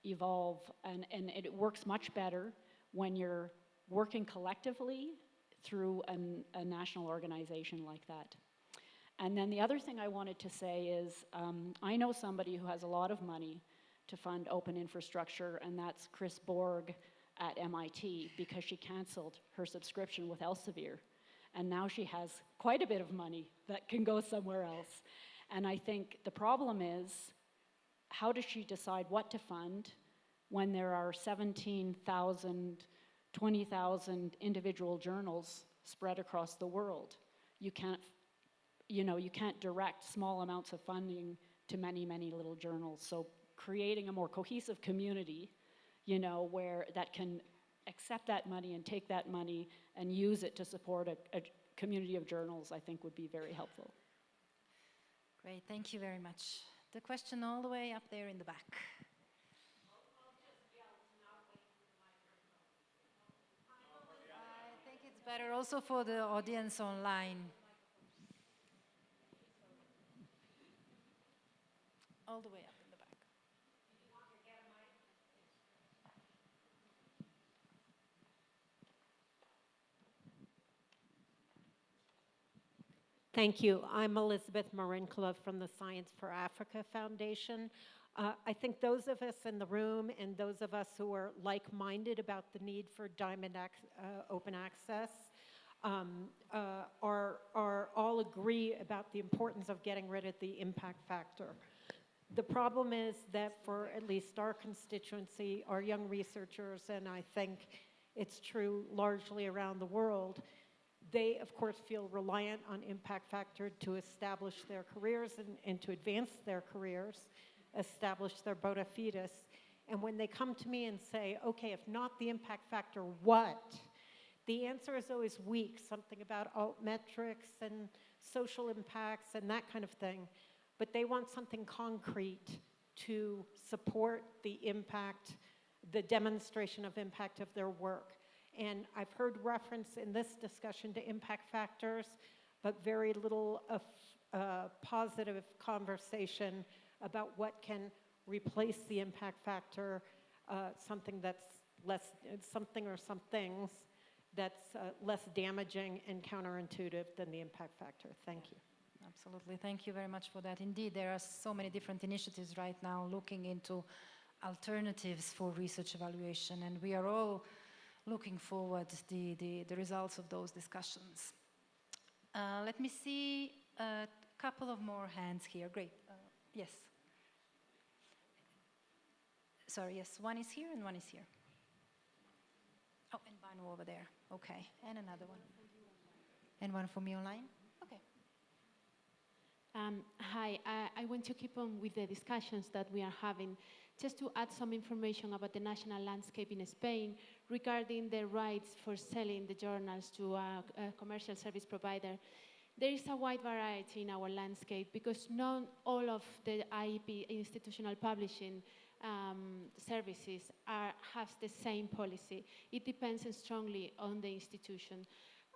evolve, and it works much better when you're working collectively through a national organization like that. And then the other thing I wanted to say is, I know somebody who has a lot of money to fund open infrastructure, and that's Chris Borg at MIT, because she canceled her subscription with Elsevier. And now she has quite a bit of money that can go somewhere else. And I think the problem is, how does she decide what to fund when there are 17,000, 20,000 individual journals spread across the world? You can't you can't direct small amounts of funding to many, many little journals. So creating a more cohesive community, where that can accept that money and take that money and use it to support a community of journals, I think would be very helpful. Great, thank you very much. The question all the way up there in the back. I think it's better also for the audience online. All the way up in the back. Thank you. I'm Elizabeth Marincliffe from the Science for Africa Foundation. I think those of us in the room and those of us who are like-minded about the need for open access are all agree about the importance of getting rid of the impact factor. The problem is that for at least our constituency, our young researchers, and I think it's true largely around the world, they, of course, feel reliant on impact factor to establish their careers and to advance their careers, establish their bona fides. And when they come to me and say, okay, if not the impact factor, what? The answer is always weak, something about altmetrics and social impacts and that kind of thing. But they want something concrete to support the impact, the demonstration of impact of their work. And I've heard reference in this discussion to impact factors, but very little of positive conversation about what can replace the impact factor, something that's something or some things that's less damaging and counterintuitive than the impact factor. Thank you. Absolutely, thank you very much for that. Indeed, there are so many different initiatives right now looking into alternatives for research evaluation, and we are all looking forward to the results of those discussions. Let me see a couple of more hands here. Great. Yes. Sorry, yes, one is here and one is here. Oh, and Banu over there. Okay, and another one. And one for me online? Okay. Hi, I want to keep on with the discussions that we are having, just to add some information about the national landscape in Spain regarding the rights for selling the journals to a commercial service provider. There is a wide variety in our landscape because not all of the IEP, institutional publishing services, have the same policy. It depends strongly on the institution.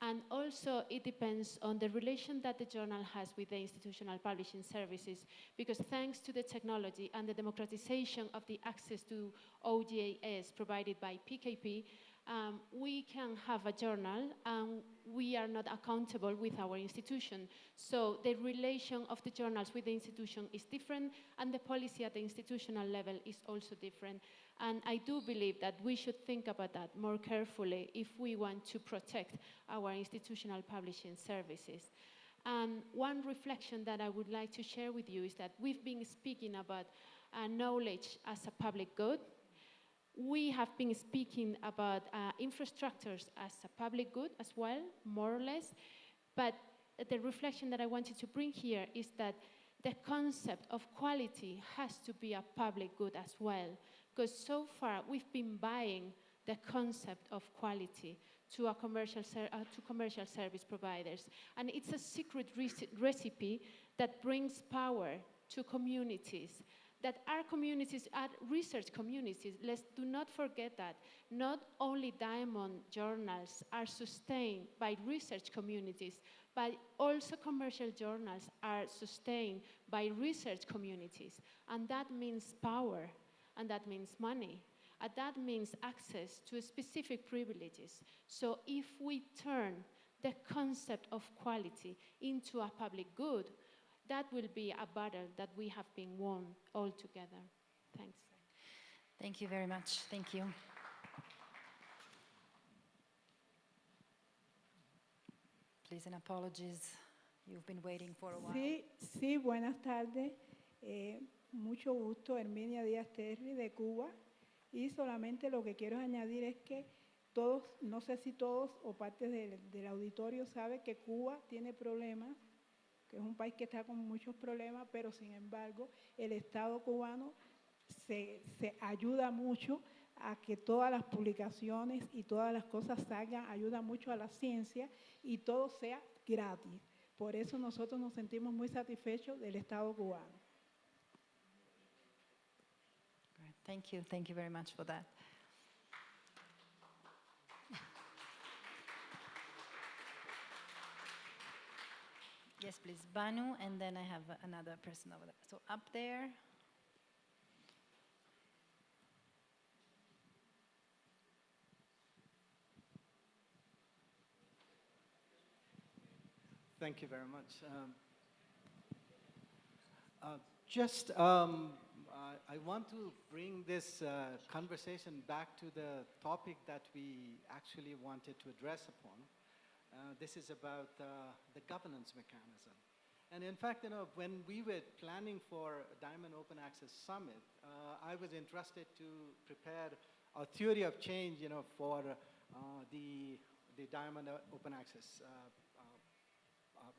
And also, it depends on the relation that the journal has with the institutional publishing services, because thanks to the technology and the democratization of the access to OJS provided by PKP, we can have a journal and we are not accountable with our institution. So the relation of the journals with the institution is different, and the policy at the institutional level is also different. And I do believe that we should think about that more carefully if we want to protect our institutional publishing services. And one reflection that I would like to share with you is that we've been speaking about knowledge as a public good. We have been speaking about infrastructures as a public good as well, more or less. But the reflection that I wanted to bring here is that the concept of quality has to be a public good as well. Because so far, we've been buying the concept of quality to commercial service providers. And it's a secret recipe that brings power to communities, that our communities are research communities. Let's do not forget that. Not only diamond journals are sustained by research communities, but also commercial journals are sustained by research communities. And that means power. And that means money. And that means access to specific privileges. So if we turn the concept of quality into a public good, that will be a battle that we have been won all together. Thanks. Thank you very much. Thank you. Please, and apologies. You've been waiting for a while. Sí, buenas tardes. Mucho gusto, Herminia Díaz Terry de Cuba, y solamente lo que quiero añadir es que todos, no sé si todos o parte del auditorio sabe que Cuba tiene problemas que es un país que está con muchos problemas, pero sin embargo el Estado cubano se ayuda mucho a que todas las publicaciones y todas las cosas salgan, ayuda mucho a la ciencia y todo sea gratis. Por eso nosotros nos sentimos muy satisfechos del Estado cubano. Thank you very much for that. Yes, please, Banu, and then I have another person over there. So up there. Thank you very much. I want to bring this conversation back to the topic that we actually wanted to address upon. This is about the governance mechanism. And in fact, when we were planning for Diamond Open Access Summit, I was interested to prepare a theory of change, for the Diamond Open Access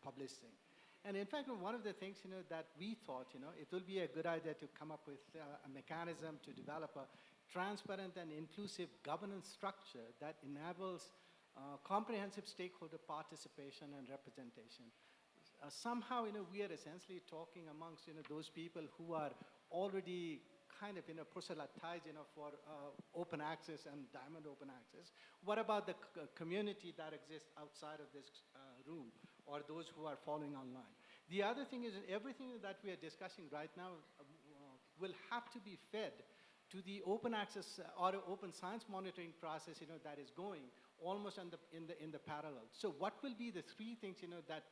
publishing. And in fact, one of the things, that we thought, it will be a good idea to come up with a mechanism to develop a transparent and inclusive governance structure that enables comprehensive stakeholder participation and representation. Somehow, we are essentially talking amongst, those people who are already kind of, proselytized, for open access and Diamond Open Access. What about the community that exists outside of this room, or those who are following online? The other thing is, everything that we are discussing right now will have to be fed to the open access or open science monitoring process, that is going almost in the parallel. So what will be the three things, that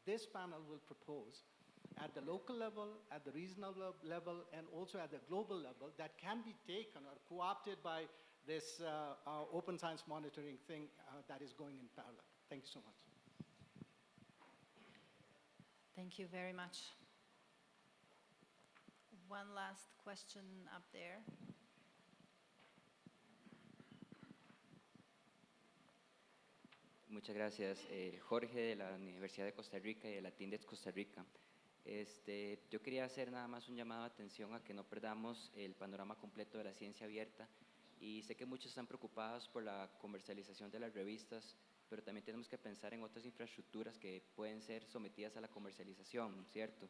this panel will propose at the local level, at the regional level, and also at the global level that can be taken or co-opted by this open science monitoring thing that is going in parallel? Thank you so much. Thank you very much. One last question up there. Muchas gracias. Jorge, de la Universidad de Costa Rica y de la TINDEX Costa Rica. Yo quería hacer nada más un llamado de atención a que no perdamos el panorama completo de la ciencia abierta, y sé que muchos están preocupados por la comercialización de las revistas, pero también tenemos que pensar en otras infraestructuras que pueden ser sometidas a la comercialización, ¿cierto?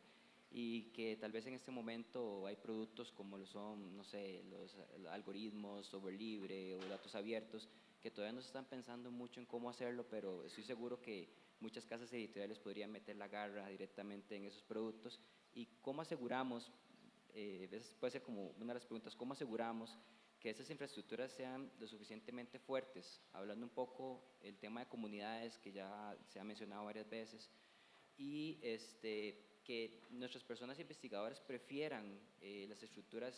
Y que tal vez en este momento hay productos como lo son, no sé, los algoritmos, software libre o datos abiertos, que todavía no se están pensando mucho en cómo hacerlo, pero estoy seguro que muchas casas editoriales podrían meter la garra directamente en esos productos. ¿Y cómo aseguramos, puede ser como una de las preguntas, cómo aseguramos que esas infraestructuras sean lo suficientemente fuertes? Hablando un poco el tema de comunidades, que ya se ha mencionado varias veces, y que nuestras personas investigadoras prefieran las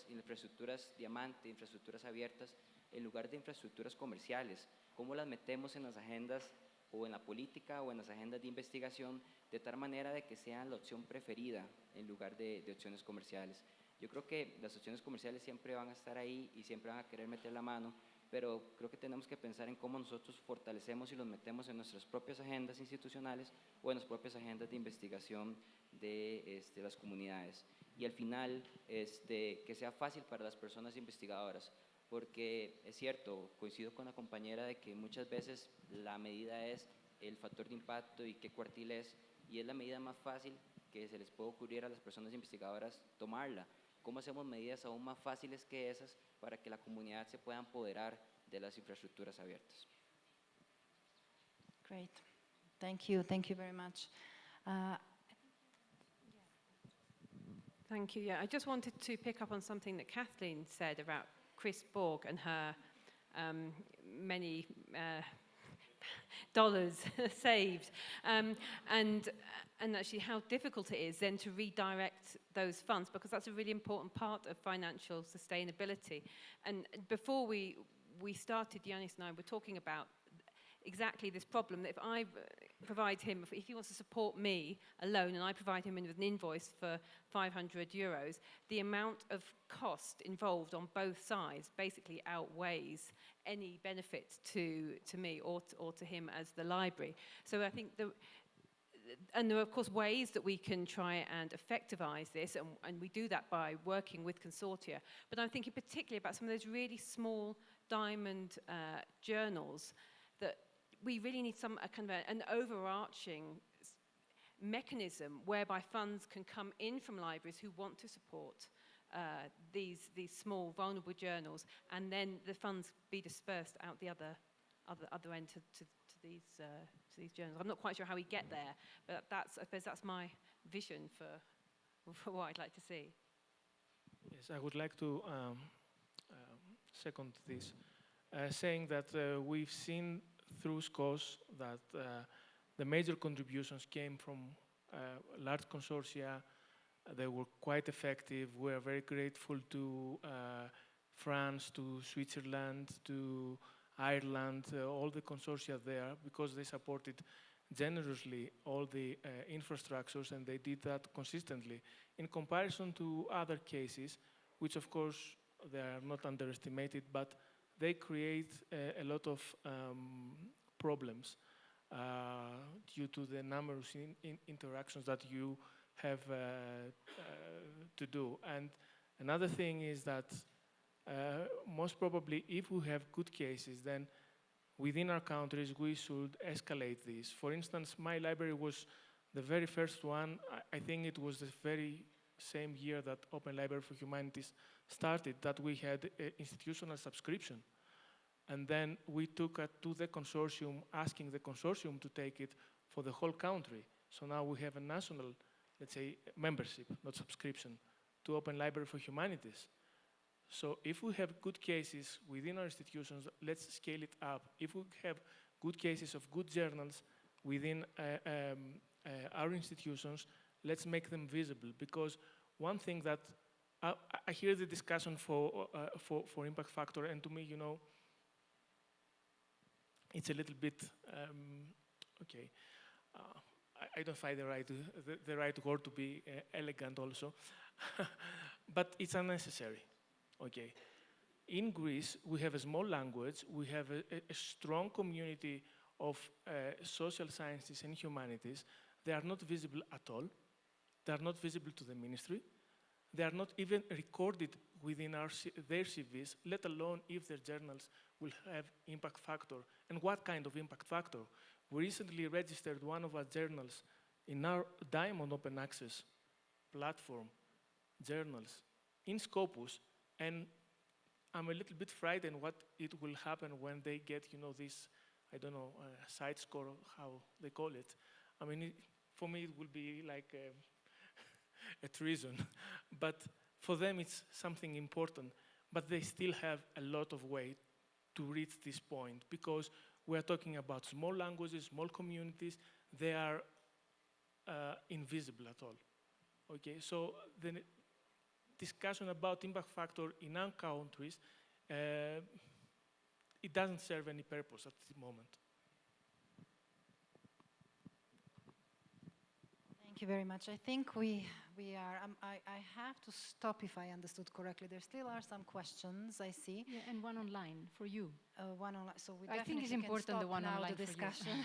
infraestructuras diamante, infraestructuras abiertas, en lugar de infraestructuras comerciales. ¿Cómo las metemos en las agendas o en la política o en las agendas de investigación de tal manera de que sean la opción preferida en lugar de opciones comerciales? Yo creo que las opciones comerciales siempre van a estar ahí y siempre van a querer meter la mano, pero creo que tenemos que pensar en cómo nosotros fortalecemos y los metemos en nuestras propias agendas institucionales o en las propias agendas de investigación de las comunidades. Y al final, que sea fácil para las personas investigadoras, porque es cierto, coincido con la compañera de que muchas veces la medida es el factor de impacto y qué cuartil es, y es la medida más fácil que se les puede ocurrir a las personas investigadoras tomarla. ¿Cómo hacemos medidas aún más fáciles que esas para que la comunidad se pueda empoderar de las infraestructuras abiertas? Great. Thank you very much. Thank you. Yeah, I just wanted to pick up on something that Kathleen said about Chris Borg and her many dollars saved, and actually how difficult it is then to redirect those funds, because that's a really important part of financial sustainability. And before we started, Giannis and I were talking about exactly this problem, that if I provide him, if he wants to support me alone and I provide him with an invoice for €500, the amount of cost involved on both sides basically outweighs any benefit to me or to him as the library. So I think and there are, of course, ways that we can try and effectivize this, and we do that by working with consortia. But I'm thinking particularly about some of those really small diamond journals that we really need a kind of an overarching mechanism whereby funds can come in from libraries who want to support these small, vulnerable journals, and then the funds be dispersed out the other end to these journals. I'm not quite sure how we get there, but I suppose that's my vision for what I'd like to see. Yes, I would like to second this, saying that we've seen through SCOS that the major contributions came from large consortia. They were quite effective. We are very grateful to France, to Switzerland, to Ireland, all the consortia there, because they supported generously all the infrastructures, and they did that consistently. In comparison to other cases, which of course they are not underestimated, but they create a lot of problems due to the numerous interactions that you have to do. And another thing is that most probably if we have good cases, then within our countries we should escalate this. For instance, my library was the very first one. I think it was the very same year that Open Library for Humanities started, that we had institutional subscription. And then we took it to the consortium, asking the consortium to take it for the whole country. So now we have a national, let's say, membership, not subscription, to Open Library for Humanities. So if we have good cases within our institutions, let's scale it up. If we have good cases of good journals within our institutions, let's make them visible. Because one thing that I hear the discussion for impact factor, and to me, you know, it's a little bit okay. I don't find the right word to be elegant also, but it's unnecessary. Okay. In Greece, we have a small language. We have a strong community of social sciences and humanities. They are not visible at all. They are not visible to the ministry. They are not even recorded within their CVs, let alone if their journals will have impact factor. And what kind of impact factor? We recently registered one of our journals in our Diamond Open Access platform, journals, in Scopus, and I'm a little bit frightened what it will happen when they get, you know, this, I don't know, side score, how they call it. I mean, for me, it will be like a treason. But for them, it's something important. But they still have a lot of way to reach this point, because we are talking about small languages, small communities. They are invisible at all. Okay, so the discussion about impact factor in our countries, it doesn't serve any purpose at the moment. Thank you very much. I think we are, I have to stop if I understood correctly. There still are some questions, I see. Yeah, and one online for you. One online, so we I think it's definitely can important, stop the one now online the for you. discussion.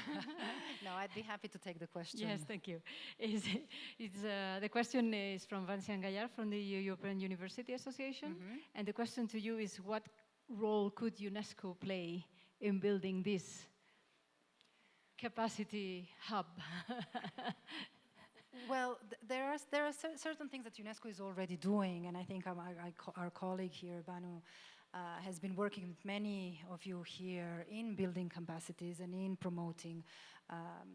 No, I'd be happy to take the question. Yes, thank you. The question is from Vincent Gaillard from the European University Association. And the question to you is, what role could UNESCO play in building this capacity hub? Well, there are certain things that UNESCO is already doing, and I think our colleague here, Banu, has been working with many of you here in building capacities and in promoting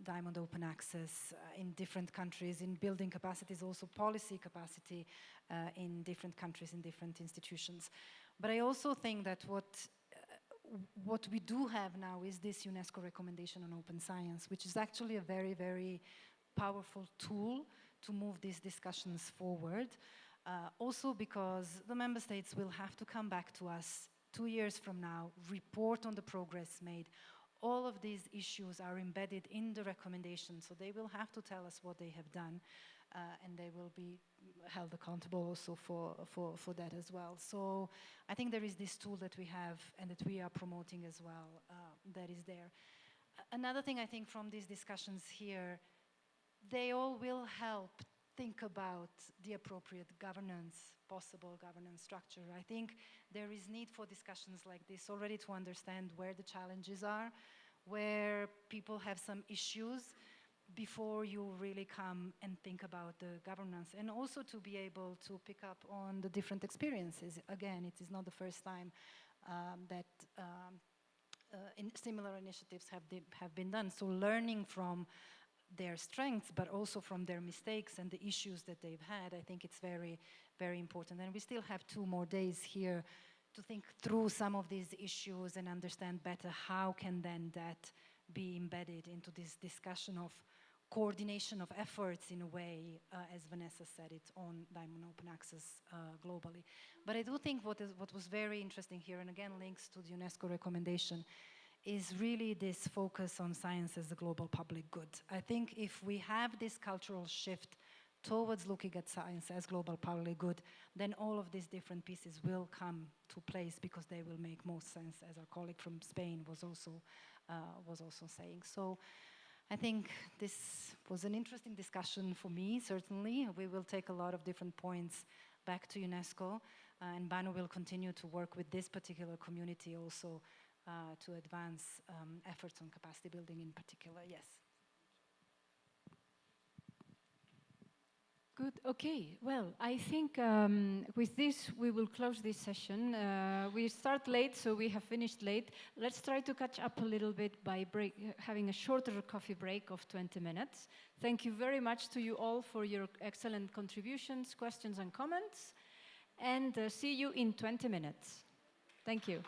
Diamond Open Access in different countries, in building capacities, also policy capacity in different countries, in different institutions. But I also think that what we do have now is this UNESCO recommendation on open science, which is actually a very, very powerful tool to move these discussions forward. Also because the member states will have to come back to us 2 years from now, report on the progress made. All of these issues are embedded in the recommendation, so they will have to tell us what they have done, and they will be held accountable also for that as well. So I think there is this tool that we have and that we are promoting as well that is there. Another thing I think from these discussions here, they all will help think about the appropriate governance, possible governance structure. I think there is need for discussions like this already to understand where the challenges are, where people have some issues, before you really come and think about the governance, and also to be able to pick up on the different experiences. Again, it is not the first time that similar initiatives have been done. So learning from their strengths, but also from their mistakes and the issues that they've had, I think it's very, very important. And we still have 2 more days here to think through some of these issues and understand better how can then that be embedded into this discussion of coordination of efforts in a way, as Vanessa said, it's on Diamond Open Access globally. But I do think what was very interesting here, and again links to the UNESCO recommendation, is really this focus on science as a global public good. I think if we have this cultural shift towards looking at science as global public good, then all of these different pieces will come to place because they will make most sense, as our colleague from Spain was also saying. So I think this was an interesting discussion for me, certainly. We will take a lot of different points back to UNESCO, and Banu will continue to work with this particular community also to advance efforts on capacity building in particular. Yes. Good, okay. Well, I think with this, we will close this session. We start late, so we have finished late. Let's try to catch up a little bit by having a shorter coffee break of 20 minutes. Thank you very much to you all for your excellent contributions, questions, and comments. And see you in 20 minutes. Thank you.